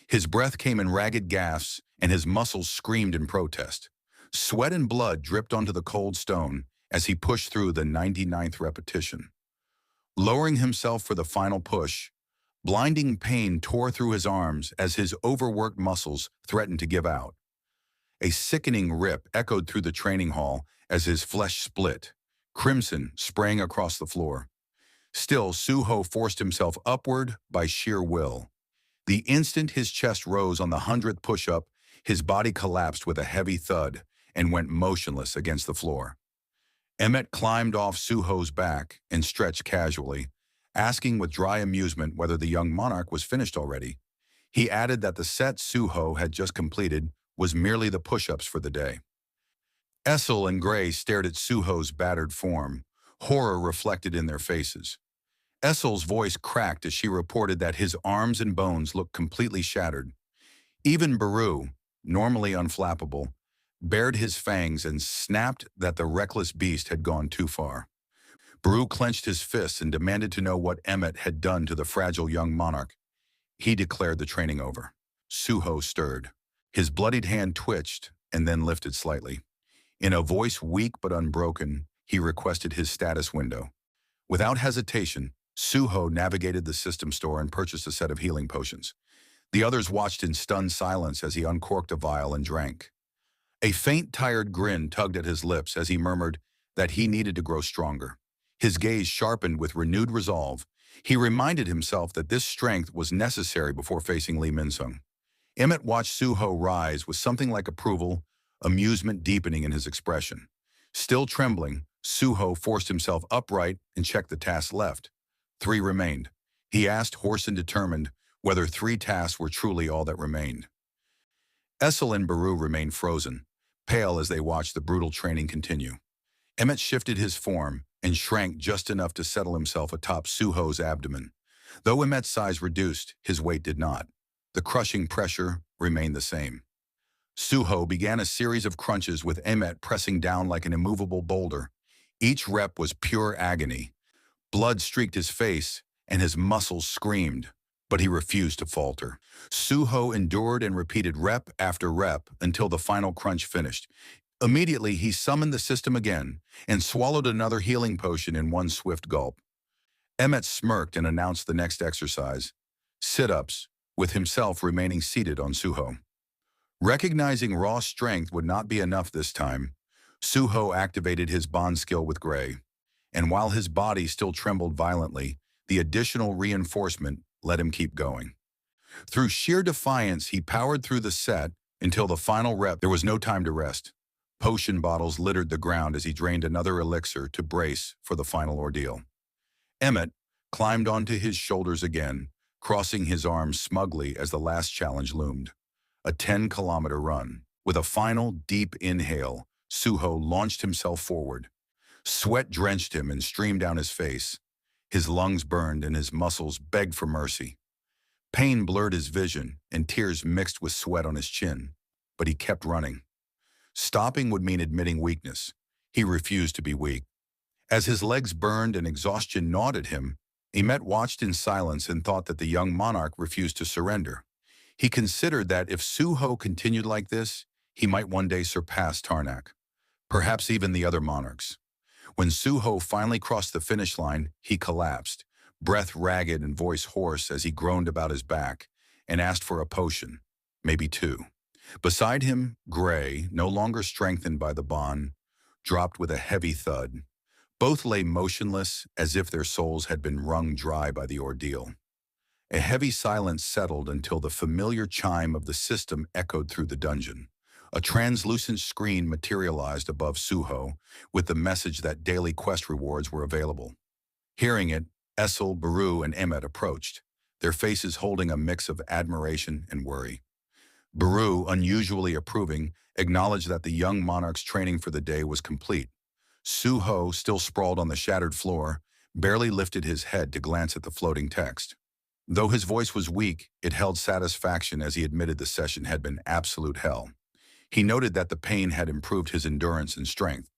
His breath came in ragged gasps, and his muscles screamed in protest. Sweat and blood dripped onto the cold stone as he pushed through the 99th repetition. Lowering himself for the final push, blinding pain tore through his arms as his overworked muscles threatened to give out. A sickening rip echoed through the training hall as his flesh split, crimson spraying across the floor. Still, Suho forced himself upward by sheer will. The instant his chest rose on the 100th push-up, his body collapsed with a heavy thud and went motionless against the floor. Amit climbed off Suho's back and stretched casually, asking with dry amusement whether the young monarch was finished already. He added that the set Suho had just completed was merely the push-ups for the day. Essel and Gray stared at Suho's battered form, horror reflected in their faces. Essel's voice cracked as she reported that his arms and bones looked completely shattered. Even Baru, normally unflappable, bared his fangs and snapped that the reckless beast had gone too far. Baru clenched his fists and demanded to know what Emmett had done to the fragile young monarch. He declared the training over. Suho stirred. His bloodied hand twitched, and then lifted slightly. In a voice weak but unbroken, he requested his status window. Without hesitation, Suho navigated the system store and purchased a set of healing potions. The others watched in stunned silence as he uncorked a vial and drank. A faint, tired grin tugged at his lips as he murmured that he needed to grow stronger. His gaze sharpened with renewed resolve. He reminded himself that this strength was necessary before facing Lee Min-sung. Emmett watched Suho rise with something like approval, amusement deepening in his expression. Still trembling, Suho forced himself upright and checked the tasks left. 3 remained. He asked, hoarse and determined, whether 3 tasks were truly all that remained. Essel and Baru remained frozen, pale as they watched the brutal training continue. Emmett shifted his form and shrank just enough to settle himself atop Suho's abdomen. Though Emmett's size reduced, his weight did not. The crushing pressure remained the same. Suho began a series of crunches with Emmett pressing down like an immovable boulder. Each rep was pure agony. Blood streaked his face, and his muscles screamed, but he refused to falter. Suho endured and repeated rep after rep until the final crunch finished. Immediately, he summoned the system again and swallowed another healing potion in one swift gulp. Emmett smirked and announced the next exercise, sit-ups, with himself remaining seated on Suho. Recognizing raw strength would not be enough this time, Suho activated his bond skill with Gray, and while his body still trembled violently, the additional reinforcement let him keep going. Through sheer defiance, he powered through the set until the final rep. There was no time to rest. Potion bottles littered the ground as he drained another elixir to brace for the final ordeal. Emmett climbed onto his shoulders again, crossing his arms smugly as the last challenge loomed. A 10-kilometer run. With a final deep inhale, Suho launched himself forward. Sweat drenched him and streamed down his face. His lungs burned and his muscles begged for mercy. Pain blurred his vision and tears mixed with sweat on his chin, but he kept running. Stopping would mean admitting weakness. He refused to be weak. As his legs burned and exhaustion gnawed at him, Emmett watched in silence and thought that the young monarch refused to surrender. He considered that if Suho continued like this, he might one day surpass Tarnak, perhaps even the other monarchs. When Suho finally crossed the finish line, he collapsed, breath ragged and voice hoarse as he groaned about his back, and asked for a potion, maybe 2. Beside him, Gray, no longer strengthened by the bond, dropped with a heavy thud. Both lay motionless as if their souls had been wrung dry by the ordeal. A heavy silence settled until the familiar chime of the system echoed through the dungeon. A translucent screen materialized above Suho with the message that daily quest rewards were available. Hearing it, Essel, Baru, and Emmett approached, their faces holding a mix of admiration and worry. Baru, unusually approving, acknowledged that the young monarch's training for the day was complete. Suho, still sprawled on the shattered floor, barely lifted his head to glance at the floating text. Though his voice was weak, it held satisfaction as he admitted the session had been absolute hell. He noted that the pain had improved his endurance and strength.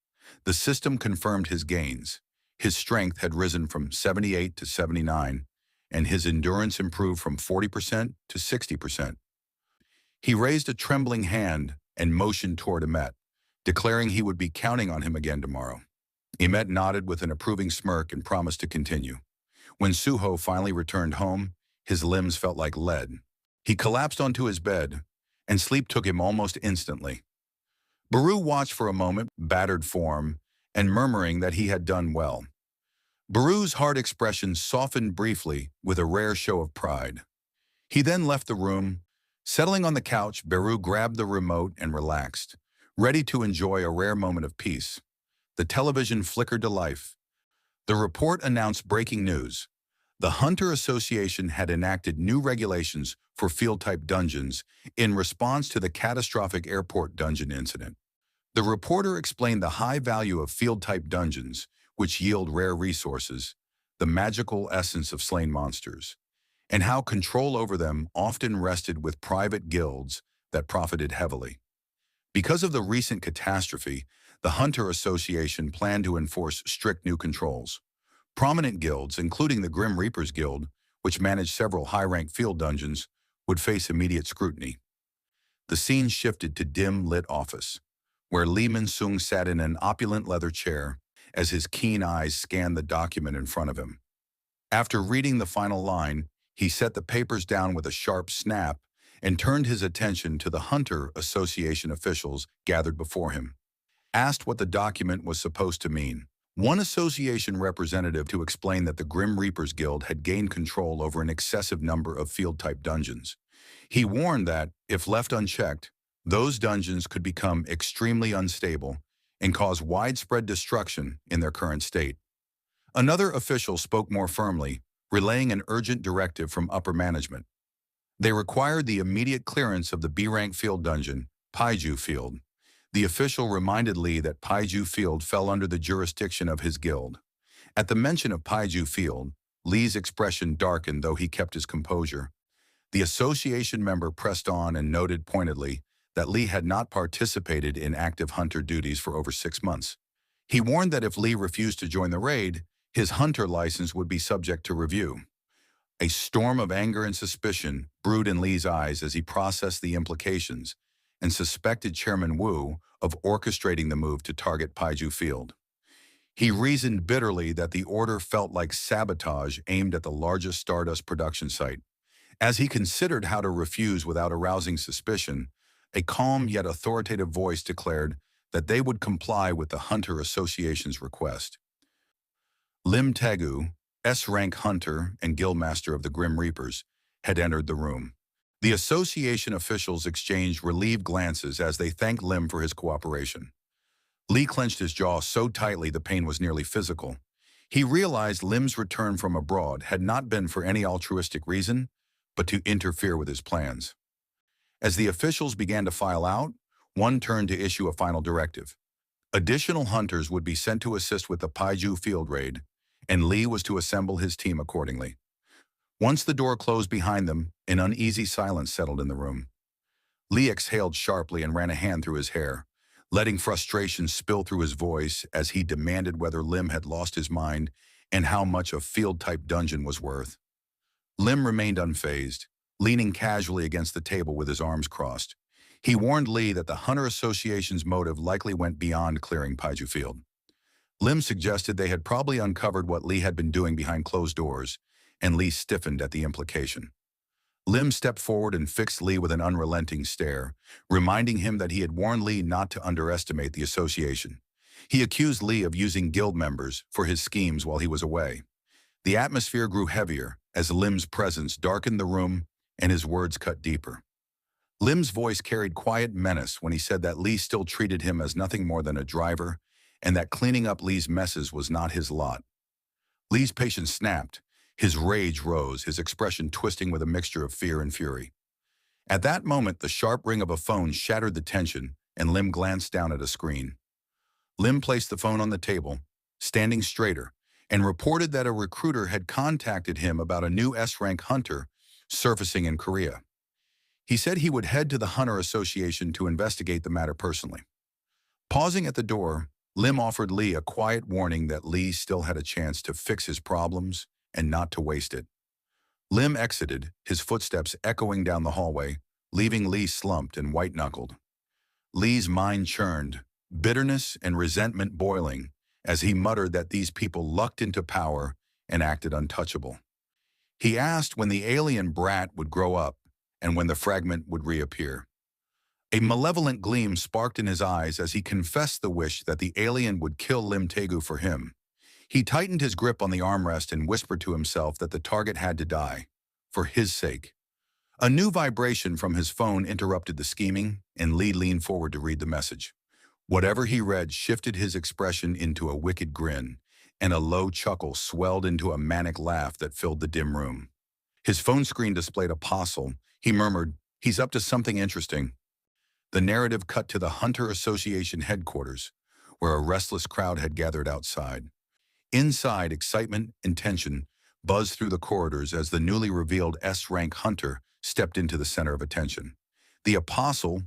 The system confirmed his gains. His strength had risen from 78 to 79, and his endurance improved from 40% to 60%. He raised a trembling hand and motioned toward Emmett, declaring he would be counting on him again tomorrow. Emmett nodded with an approving smirk and promised to continue. When Suho finally returned home, his limbs felt like lead. He collapsed onto his bed, and sleep took him almost instantly. Baru watched for a moment, battered form, and murmuring that he had done well. Baru's hard expression softened briefly with a rare show of pride. He then left the room. Settling on the couch, Baru grabbed the remote and relaxed, ready to enjoy a rare moment of peace. The television flickered to life. The report announced breaking news. The Hunter Association had enacted new regulations for field-type dungeons in response to the catastrophic airport dungeon incident. The reporter explained the high value of field-type dungeons, which yield rare resources, the magical essence of slain monsters, and how control over them often rested with private guilds that profited heavily. Because of the recent catastrophe, the Hunter Association planned to enforce strict new controls. Prominent guilds, including the Grim Reapers Guild, which managed several high-ranked field dungeons, would face immediate scrutiny. The scene shifted to dim-lit office, where Lee Min-sung sat in an opulent leather chair as his keen eyes scanned the document in front of him. After reading the final line, he set the papers down with a sharp snap and turned his attention to the Hunter Association officials gathered before him. Asked what the document was supposed to mean, one association representative to explain that the Grim Reapers Guild had gained control over an excessive number of field-type dungeons. He warned that, if left unchecked, those dungeons could become extremely unstable and cause widespread destruction in their current state. Another official spoke more firmly, relaying an urgent directive from upper management. They required the immediate clearance of the B-rank field dungeon, Paiju Field. The official reminded Lee that Paiju Field fell under the jurisdiction of his guild. At the mention of Paiju Field, Lee's expression darkened, though he kept his composure. The association member pressed on and noted pointedly that Lee had not participated in active hunter duties for over 6 months. He warned that if Lee refused to join the raid, his hunter license would be subject to review. A storm of anger and suspicion brewed in Lee's eyes as he processed the implications and suspected Chairman Wu of orchestrating the move to target Paiju Field. He reasoned bitterly that the order felt like sabotage aimed at the largest Stardust production site. As he considered how to refuse without arousing suspicion, a calm yet authoritative voice declared that they would comply with the Hunter Association's request. Lim Taegu, S-rank hunter and guildmaster of the Grim Reapers, had entered the room. The association officials exchanged relieved glances as they thanked Lim for his cooperation. Lee clenched his jaw so tightly the pain was nearly physical. He realized Lim's return from abroad had not been for any altruistic reason, but to interfere with his plans. As the officials began to file out, one turned to issue a final directive. Additional hunters would be sent to assist with the Paiju Field raid, and Lee was to assemble his team accordingly. Once the door closed behind them, an uneasy silence settled in the room. Lee exhaled sharply and ran a hand through his hair, letting frustration spill through his voice as he demanded whether Lim had lost his mind and how much a field-type dungeon was worth. Lim remained unfazed, leaning casually against the table with his arms crossed. He warned Lee that the Hunter Association's motive likely went beyond clearing Paiju Field. Lim suggested they had probably uncovered what Lee had been doing behind closed doors, and Lee stiffened at the implication. Lim stepped forward and fixed Lee with an unrelenting stare, reminding him that he had warned Lee not to underestimate the association. He accused Lee of using guild members for his schemes while he was away. The atmosphere grew heavier as Lim's presence darkened the room and his words cut deeper. Lim's voice carried quiet menace when he said that Lee still treated him as nothing more than a driver, and that cleaning up Lee's messes was not his lot. Lee's patience snapped. His rage rose, his expression twisting with a mixture of fear and fury. At that moment, the sharp ring of a phone shattered the tension, and Lim glanced down at a screen. Lim placed the phone on the table, standing straighter, and reported that a recruiter had contacted him about a new S-rank hunter surfacing in Korea. He said he would head to the Hunter Association to investigate the matter personally. Pausing at the door, Lim offered Lee a quiet warning that Lee still had a chance to fix his problems and not to waste it. Lim exited, his footsteps echoing down the hallway, leaving Lee slumped and white-knuckled. Lee's mind churned, bitterness and resentment boiling, as he muttered that these people lucked into power and acted untouchable. He asked when the alien brat would grow up and when the fragment would reappear. A malevolent gleam sparked in his eyes as he confessed the wish that the alien would kill Lim Taegu for him. He tightened his grip on the armrest and whispered to himself that the target had to die, for his sake. A new vibration from his phone interrupted the scheming, and Lee leaned forward to read the message. Whatever he read shifted his expression into a wicked grin, and a low chuckle swelled into a manic laugh that filled the dim room. His phone screen displayed Apostle. He murmured, "He's up to something interesting." The narrative cut to the Hunter Association headquarters, where a restless crowd had gathered outside. Inside, excitement and tension buzzed through the corridors as the newly revealed S-rank hunter stepped into the center of attention. The Apostle,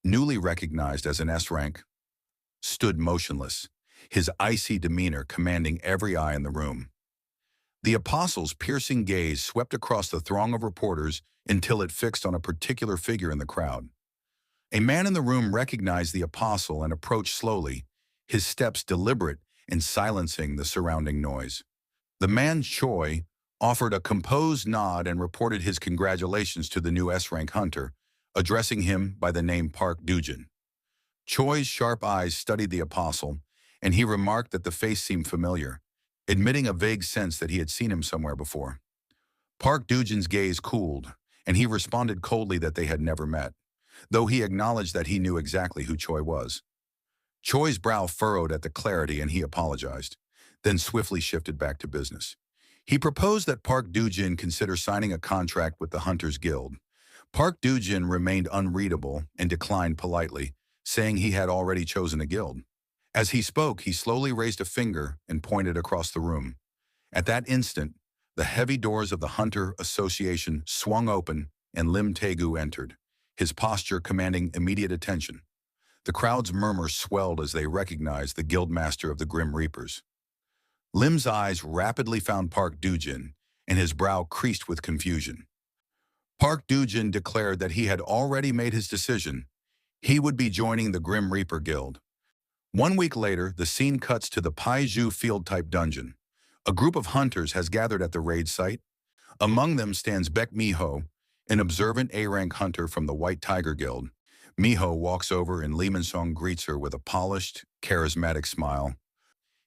newly recognized as an S-rank, stood motionless, his icy demeanor commanding every eye in the room. The Apostle's piercing gaze swept across the throng of reporters until it fixed on a particular figure in the crowd. A man in the room recognized the apostle and approached slowly, his steps deliberate and silencing the surrounding noise. The man, Choi, offered a composed nod and reported his congratulations to the new S-rank hunter, addressing him by the name Park Dujin. Choi's sharp eyes studied the apostle, and he remarked that the face seemed familiar, admitting a vague sense that he had seen him somewhere before. Park Dujin's gaze cooled, and he responded coldly that they had never met, though he acknowledged that he knew exactly who Choi was. Choi's brow furrowed at the clarity and he apologized, then swiftly shifted back to business. He proposed that Park Dujin consider signing a contract with the Hunters Guild. Park Dujin remained unreadable and declined politely, saying he had already chosen a guild. As he spoke, he slowly raised a finger and pointed across the room. At that instant, the heavy doors of the Hunter Association swung open and Lim Taegu entered, his posture commanding immediate attention. The crowd's murmur swelled as they recognized the guildmaster of the Grim Reapers. Lim's eyes rapidly found Park Dujin, and his brow creased with confusion. Park Dujin declared that he had already made his decision. He would be joining the Grim Reaper Guild. 1 week later, the scene cuts to the Paiju field-type dungeon. A group of hunters has gathered at the raid site. Among them stands Baek Miho, an observant A-rank hunter from the White Tiger Guild. Miho walks over and Lee Min-sung greets her with a polished, charismatic smile.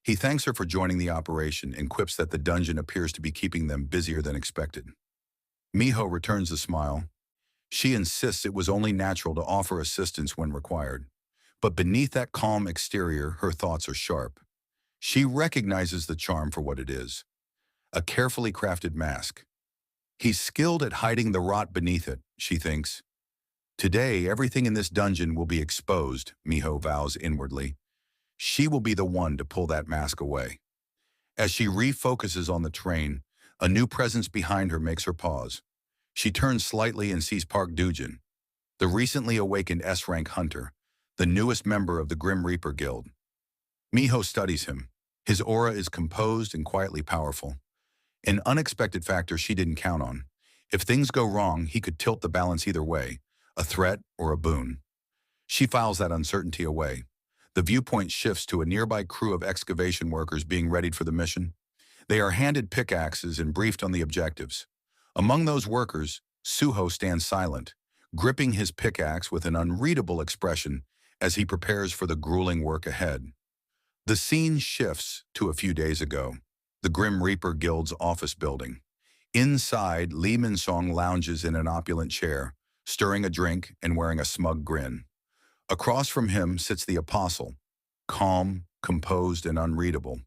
He thanks her for joining the operation and quips that the dungeon appears to be keeping them busier than expected. Miho returns the smile. She insists it was only natural to offer assistance when required. But beneath that calm exterior, her thoughts are sharp. She recognizes the charm for what it is. A carefully crafted mask. He's skilled at hiding the rot beneath it, she thinks. Today, everything in this dungeon will be exposed, Miho vows inwardly. She will be the one to pull that mask away. As she refocuses on the train, a new presence behind her makes her pause. She turns slightly and sees Park Dujin, the recently awakened S-rank hunter, the newest member of the Grim Reaper Guild. Miho studies him. His aura is composed and quietly powerful. An unexpected factor she didn't count on. If things go wrong, he could tilt the balance either way, a threat or a boon. She files that uncertainty away. The viewpoint shifts to a nearby crew of excavation workers being readied for the mission. They are handed pickaxes and briefed on the objectives. Among those workers, Suho stands silent, gripping his pickaxe with an unreadable expression as he prepares for the grueling work ahead. The scene shifts to a few days ago, the Grim Reaper Guild's office building. Inside, Lee Min-sung lounges in an opulent chair, stirring a drink and wearing a smug grin. Across from him sits the apostle, calm, composed, and unreadable.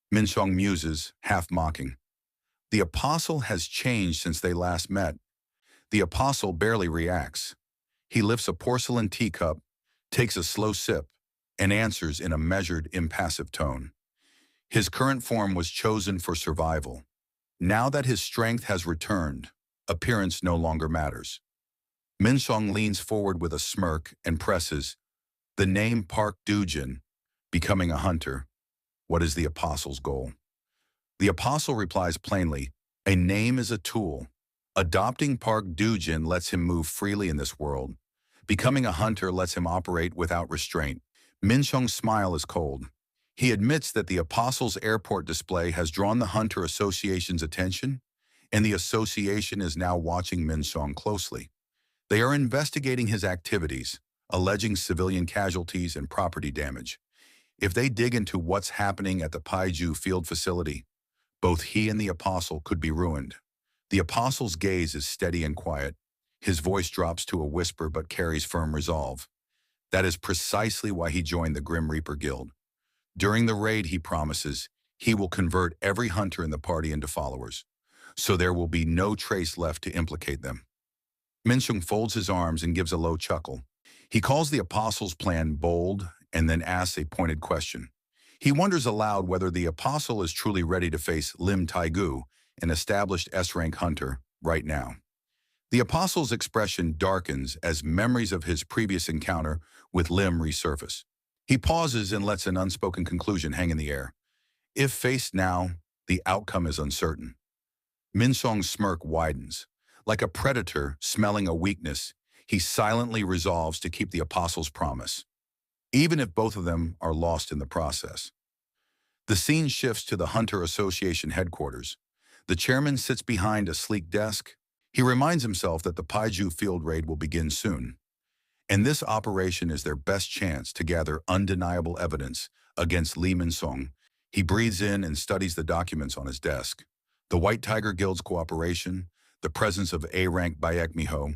Min-sung muses, half mocking. The apostle has changed since they last met. The apostle barely reacts. He lifts a porcelain teacup, takes a slow sip, and answers in a measured, impassive tone. His current form was chosen for survival. Now that his strength has returned, appearance no longer matters. Min-sung leans forward with a smirk and presses, the name Park Dujin, becoming a hunter. What is the apostle's goal? The apostle replies plainly, a name is a tool. Adopting Park Dujin lets him move freely in this world. Becoming a hunter lets him operate without restraint. Min-sung's smile is cold. He admits that the apostle's airport display has drawn the Hunter Association's attention, and the association is now watching Min-sung closely. They are investigating his activities, alleging civilian casualties and property damage. If they dig into what's happening at the Paiju field facility, both he and the apostle could be ruined. The apostle's gaze is steady and quiet. His voice drops to a whisper but carries firm resolve. That is precisely why he joined the Grim Reaper Guild. During the raid, he promises, he will convert every hunter in the party into followers, so there will be no trace left to implicate them. Min-sung folds his arms and gives a low chuckle. He calls the apostle's plan bold and then asks a pointed question. He wonders aloud whether the apostle is truly ready to face Lim Taegu, an established S-rank hunter, right now. The apostle's expression darkens as memories of his previous encounter with Lim resurface. He pauses and lets an unspoken conclusion hang in the air. If faced now, the outcome is uncertain. Min-sung's smirk widens. Like a predator smelling a weakness, he silently resolves to keep the apostles' promise, even if both of them are lost in the process. The scene shifts to the Hunter Association headquarters. The chairman sits behind a sleek desk. He reminds himself that the Paiju field raid will begin soon, and this operation is their best chance to gather undeniable evidence against Lee Min-sung. He breathes in and studies the documents on his desk. The White Tiger Guild's cooperation, the presence of A-rank Bayek Miho,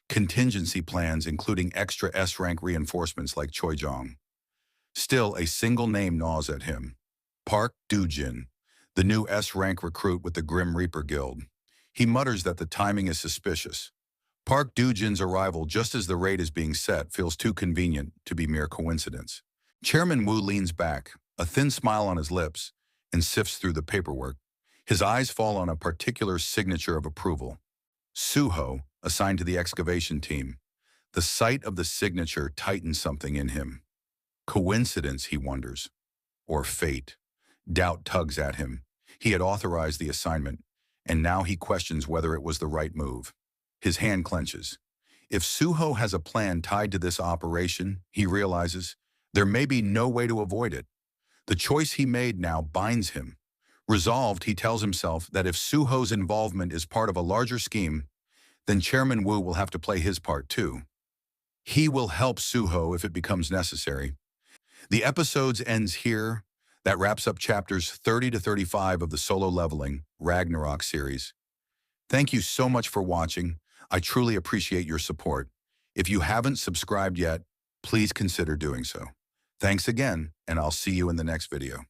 contingency plans including extra S-rank reinforcements like Choi. Still, a single name gnaws at him. Park Dujin, the new S-rank recruit with the Grim Reaper Guild. He mutters that the timing is suspicious. Park Dujin's arrival just as the raid is being set feels too convenient to be mere coincidence. Chairman Wu leans back, a thin smile on his lips, and sifts through the paperwork. His eyes fall on a particular signature of approval. Suho, assigned to the excavation team. The sight of the signature tightens something in him. Coincidence, he wonders. Or fate. Doubt tugs at him. He had authorized the assignment, and now he questions whether it was the right move. His hand clenches. If Suho has a plan tied to this operation, he realizes, there may be no way to avoid it. The choice he made now binds him. Resolved, he tells himself that if Suho's involvement is part of a larger scheme, then Chairman Wu will have to play his part too. He will help Suho if it becomes necessary. The episode ends here. That wraps up chapters 30 to 35 of the Solo Leveling Ragnarok series. Thank you so much for watching. I truly appreciate your support. If you haven't subscribed yet, please consider doing so. Thanks again, and I'll see you in the next video.